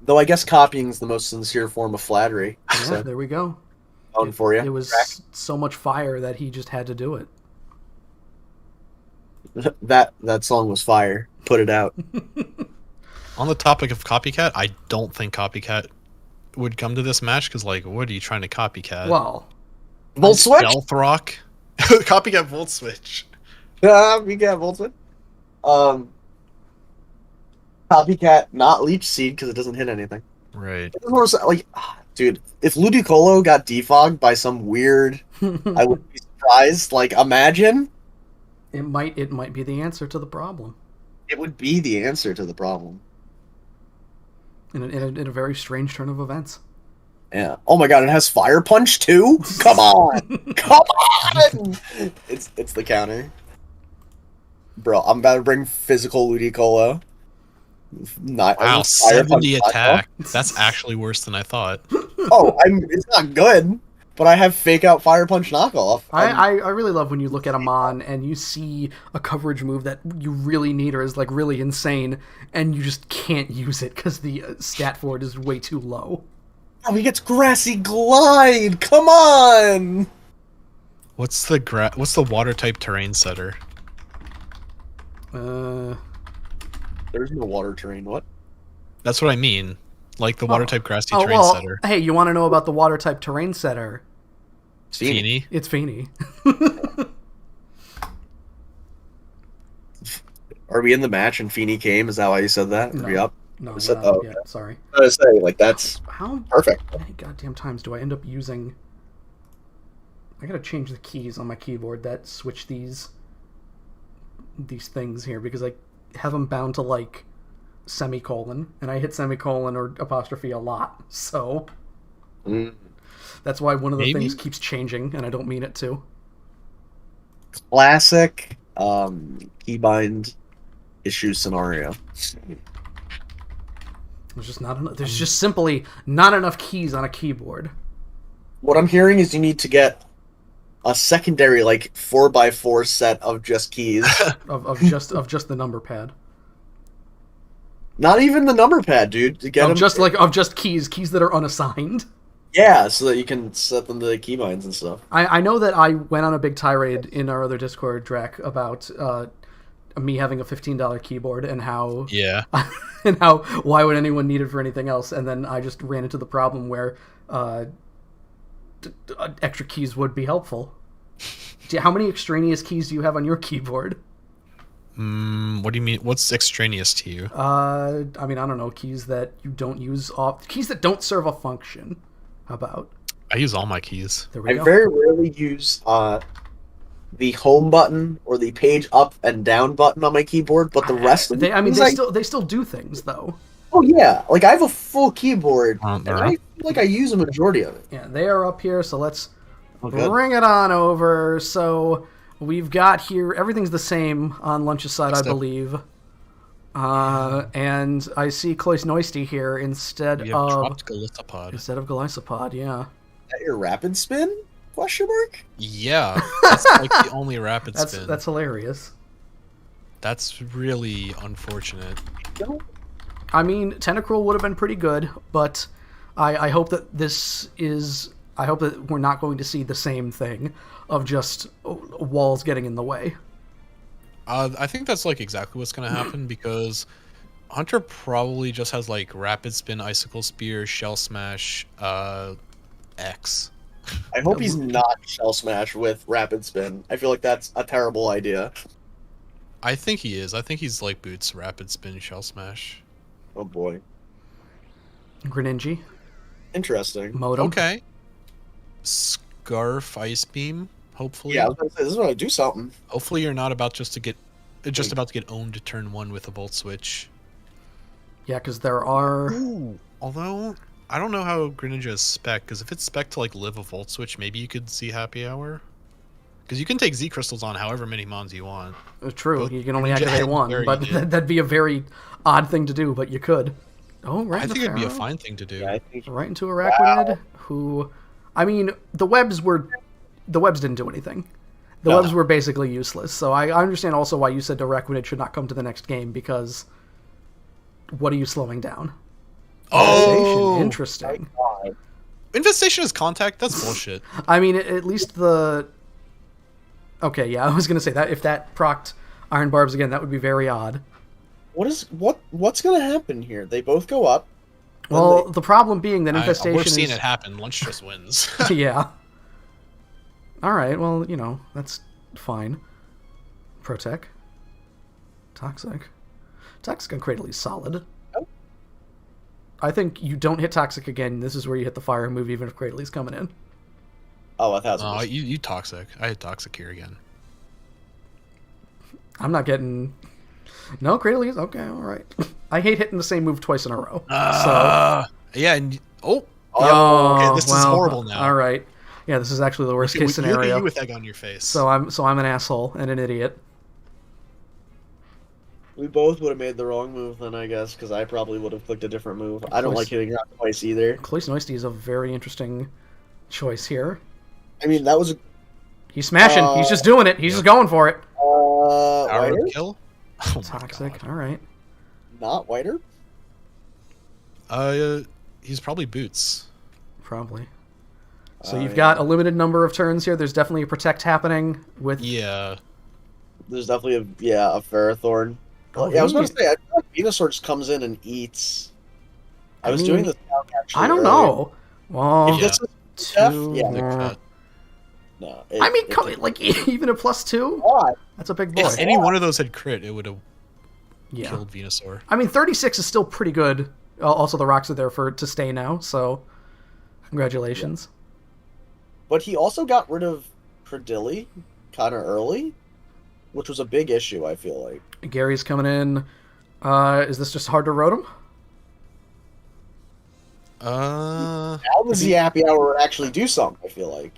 Though I guess copying is the most sincere form of flattery. Yeah, So, there we go. going for you. It was so much fire that he just had to do it. That song was fire. Put it out. On the topic of copycat, I don't think copycat would come to this match because, like, what are you trying to copycat? Well, Volt Switch? Stealth Rock? Copycat Volt Switch. We got Volt Switch. Copycat, not Leech Seed because it doesn't hit anything. Right. Like, dude, if Ludicolo got defogged by some weird, I would be surprised. Like, imagine. It might be the answer to the problem. It would be the answer to the problem. In a very strange turn of events. Yeah. Oh my god, it has Fire Punch too? Come on! Come on! It's the counter. Bro, I'm about to bring physical Ludicolo. Wow, 70 attack. That's actually worse than I thought. It's not good, but I have fake out Fire Punch knockoff. I really love when you look at a mon and you see a coverage move that you really need or is like really insane, and you just can't use it because the stat for it is way too low. Oh, he gets Grassy Glide! Come on! What's the water type terrain setter? There's no water terrain, what? That's what I mean. Like the water type grassy Oh, terrain well, setter. hey, you want to know about the water type terrain setter? Feeny. It's Feeny. Are we in the match and Feeney came? Is that why you said that? No. Are we up? No, we're Said- not oh, up okay. yet. Sorry. I was saying, like, that's How perfect. many goddamn times do I end up using? I gotta change the keys on my keyboard that switch these things here because I have them bound to like semicolon, and I hit semicolon or apostrophe a lot. So that's why one of the Maybe? things keeps changing, and I don't mean it to. Classic keybind issue scenario. There's just not enough. There's just simply not enough keys on a keyboard. What I'm hearing is you need to get a secondary, like, 4x4 set of just keys. of just the number pad. Not even the number pad, dude. To get Of them, just keys that are unassigned. yeah, so that you can set them to the keybinds and stuff. I know that I went on a big tirade in our other Discord, Drac, about me having a $15 keyboard and how Yeah. and how why would anyone need it for anything else? And then I just ran into the problem where extra keys would be helpful. How many extraneous keys do you have on your keyboard? What do you mean? What's extraneous to you? I mean, I don't know, keys that you don't use keys that don't serve a function. How about? I use all my keys. There we I go. very rarely use the home button or the page up and down button on my keyboard, but the rest of they still do things though. Oh yeah, like I have a full keyboard, and they're I feel like I use a majority of it. Yeah, they are up here, so let's good. bring it on over. So we've got here, everything's the same on Lunch's side, I Except- believe. And I see Cloyce Noisty here instead We have of dropped Glyphopod. Glyphosopod, yeah. Is that your rapid spin? Question mark? Yeah, that's like the only rapid spin. That's hilarious. That's really unfortunate. I mean, Tentacruel would have been pretty good, but I hope that I hope that we're not going to see the same thing of just walls getting in the way. I think that's like exactly what's gonna happen because Hunter probably just has like rapid spin, icicle spear, shell smash, X. I hope he's not shell smash with rapid spin. I feel like that's a terrible idea. I think he is. I think he's like boots, rapid spin, shell smash. Oh boy. Greninja, Interesting. Modem. Okay. Scarf, ice beam. Hopefully. Yeah, I was gonna say, this is when I do something. Hopefully you're not about to get owned to turn 1 with a volt switch. Yeah, because there are... Ooh. Although I don't know how Greninja is spec, because if it's spec to like live a volt switch, maybe you could see Happy Hour. Because you can take Z crystals on however many mons you want. True, Both you can only Greninja activate and one, Fairy but did. that'd be a very odd thing to do, but you could. Oh, right. I think it'd be a fine thing to do. Yeah, I think Right into Araquanid, who... I mean, the webs didn't do anything. The No. webs were basically useless, so I understand also why you said Araquanid should not come to the next game, because what are you slowing down? Oh! Interesting. Infestation is contact? That's bullshit. I mean, at least the... Okay, yeah, I was going to say that if that procced Iron Barbs again, that would be very odd. What's gonna happen here? They both go up. Well, the problem being that Infestation we're seeing is... it happen. Lunch just wins. Yeah. Alright, well, you know, that's fine. Protec. Toxic. Toxic on Cradle is solid. Oh. I think you don't hit Toxic again. This is where you hit the fire move, even if Cradley's coming in. Oh, 1,000. Oh, you toxic. I hit toxic here again. I'm not getting... No, Cradley is... Okay, alright. I hate hitting the same move twice in a row. Yeah, and... Oh! Oh, Okay, this is horrible now. Alright. Yeah, this is actually the worst case Look at scenario. you with egg on your face. So I'm an asshole and an idiot. We both would have made the wrong move then, I guess, because I probably would have clicked a different move. I don't like hitting that twice either. Cloyce Noisty is a very interesting choice here. I mean, that was He's smashing. He's just doing it. He's just going for it. Power Whiter? kill? Oh my Toxic. God. All right. Not Whiter? He's probably boots. Probably. So you've got a limited number of turns here. There's definitely a protect happening with... Yeah. There's definitely a Ferrothorn. Oh, Yeah, I was really? going to say, I feel like Venusaur just comes in and eats I was doing this actually I don't earlier. know. Well, If this was two. yeah. Big cut. No, I mean, like even a +2. Why? That's a big boy. If any one of those had crit, it would have Yeah. killed Venusaur. I mean, 36 is still pretty good. Also, the rocks are there to stay now, so congratulations. But he also got rid of Credilli kind of early, which was a big issue, I feel like. Gary's coming in. Is this just hard to road him? Now does the happy hour actually do something, I feel like.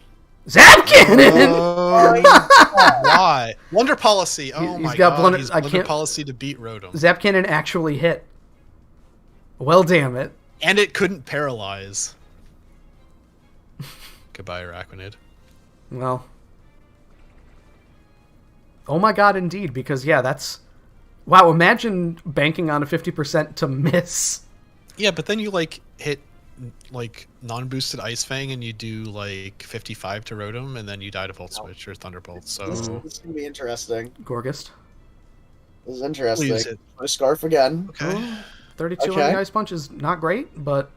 Zap Cannon! Why? Blunder policy. Oh He's my got god. blunder- He's I blunder can't- policy to beat Rotom. Zap Cannon actually hit. Well, damn it. And it couldn't paralyze. Goodbye, Araquanid. Well. Oh my god, indeed, because, yeah, that's... Wow, imagine banking on a 50% to miss. Yeah, but then you, like, hit, like, non-boosted Ice Fang and you do, like, 55 to Rotom, and then you die to Volt Switch or Thunderbolt, so... This is going to be interesting. Gorgist. This is interesting. Please hit. My Scarf again. Okay. 32 on Okay. the Ice Punch is not great, but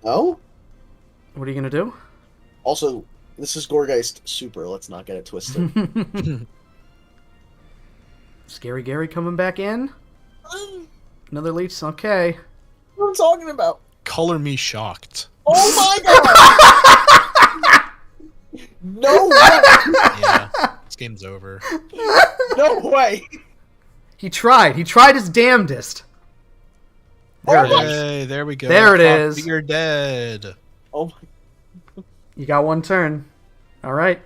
No? what are you going to do? Also, this is Gorgeist Super. Let's not get it twisted. Scary Gary coming back in. Another leech. Okay. What am I talking about? Color me shocked. Oh my god! No way! Yeah. This game's over. No way! He tried. He tried his damnedest. There it is. Hey, there we go. There it Fuck, is. You're dead. Oh my... You got one turn. All right.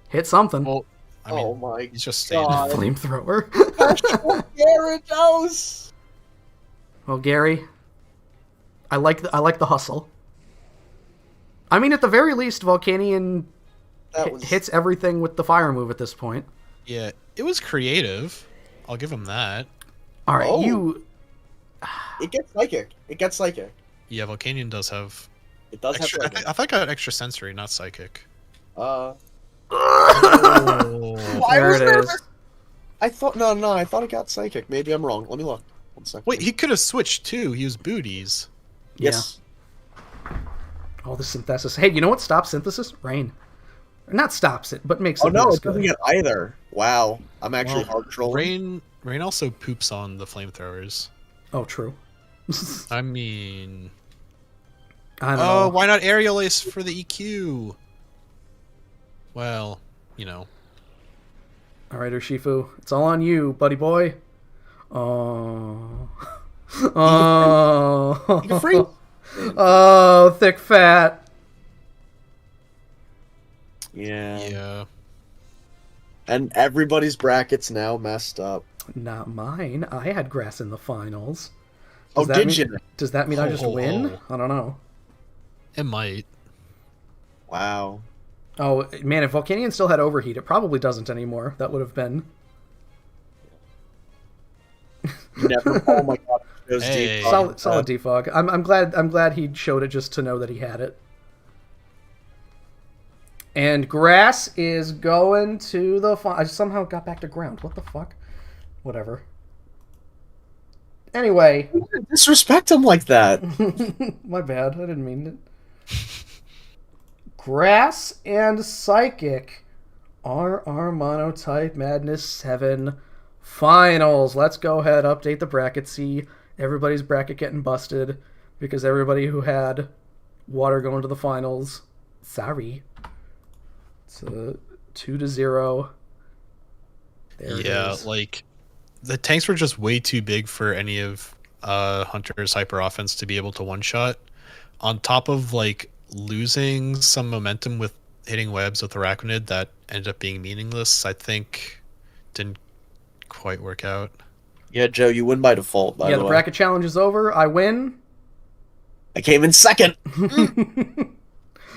Hit something. Well, I mean, oh my he's just staying. god. Flamethrower. Gyarados! Well, Gary, I like the hustle. I mean, at the very least, Volcanion That was... hits everything with the fire move at this point. Yeah, it was creative. I'll give him that. All right, Oh. you. It gets Psychic. It gets Psychic. Yeah, Volcanion does have It does extra. have Psychic. I think I got extra sensory, not psychic. Why There was it there... is. I thought... No, I thought it got Psychic. Maybe I'm wrong. Let me look. 1 second. Wait, he could have switched too. He used booties. Yes. All the synthesis. Hey, you know what stops synthesis? Rain. Not stops it, but makes Oh it no, less it doesn't good. get either. Wow. I'm actually Well, hard trolling. Rain also poops on the flamethrowers. Oh, true. I mean, I don't know. why not Aerial Ace for the EQ? Well, you know. All right, Urshifu, it's all on you, buddy boy. Oh. Oh. You can freeze. Oh, thick fat. Yeah. Yeah. And everybody's brackets now messed up. Not mine. I had grass in the finals. Oh, that did mean, you? Does that mean I just Ho, ho, win? ho. I don't know. It might. Wow. Oh, man, if Volcanion still had overheat, it probably doesn't anymore. That would have been... Never. Oh my god. It was Hey. deep. Solid defog. I'm glad he showed it just to know that he had it. And grass is going to the I somehow got back to ground. What the fuck? Whatever. Anyway, Disrespect him like that. my bad. I didn't mean it. Grass and Psychic are our Monotype Madness 7 finals. Let's go ahead, update the bracket, see everybody's bracket getting busted because everybody who had water going to the finals, sorry. It's a 2-0. There it Yeah, is. like the tanks were just way too big for any of Hunter's hyper offense to be able to one shot. On top of like losing some momentum with hitting webs with Araquanid that ended up being meaningless, I think didn't quite work out. Yeah, Joe, you win by default, by Yeah, the the way. bracket challenge is over. I win. I came in second.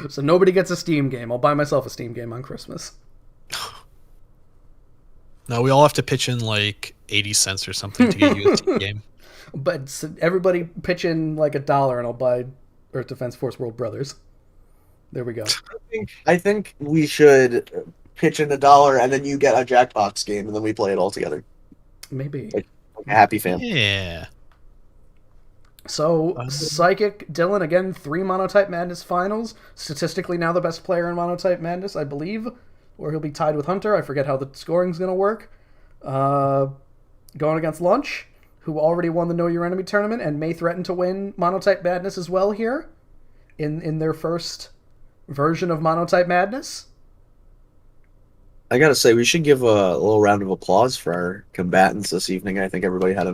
So nobody gets a Steam game. I'll buy myself a Steam game on Christmas. No, we all have to pitch in like 80 cents or something to get you a team game. But everybody pitch in like $1 and I'll buy Earth Defense Force World Brothers. There we go. I think we should pitch in $1 and then you get a Jackbox game and then we play it all together. Maybe. Like a happy family. Yeah. So, Uh, Psychic Dylan, again, 3 Monotype Madness finals. Statistically, now the best player in Monotype Madness, I believe. Or he'll be tied with Hunter. I forget how the scoring's going to work. Going against Lunch, who already won the Know Your Enemy tournament and may threaten to win Monotype Madness as well here in their first version of Monotype Madness. I gotta say, we should give a little round of applause for our combatants this evening. I think everybody had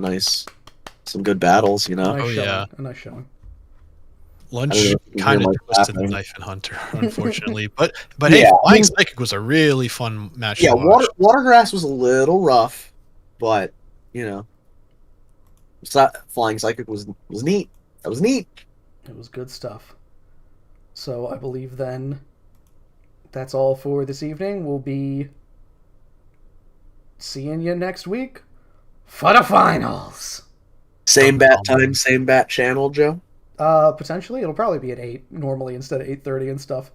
some good battles, you A know? nice Oh, showing. yeah. A nice showing. I don't Lunch know if you can kind hear of my twisted the laughing. knife in Hunter, unfortunately. But hey, Yeah, I Flying mean, Psychic was a really fun match yeah, to watch. Watergrass was a little rough, but you know, Flying Psychic was neat. That was neat. It was good stuff. So I believe then that's all for this evening. We'll be seeing you next week for the finals. Same bat time, same bat channel, Joe. Potentially it'll probably be at 8 normally instead of 8:30 and stuff.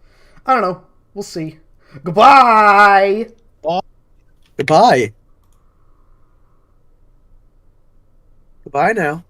I don't know. We'll see. Goodbye. Goodbye. Goodbye now.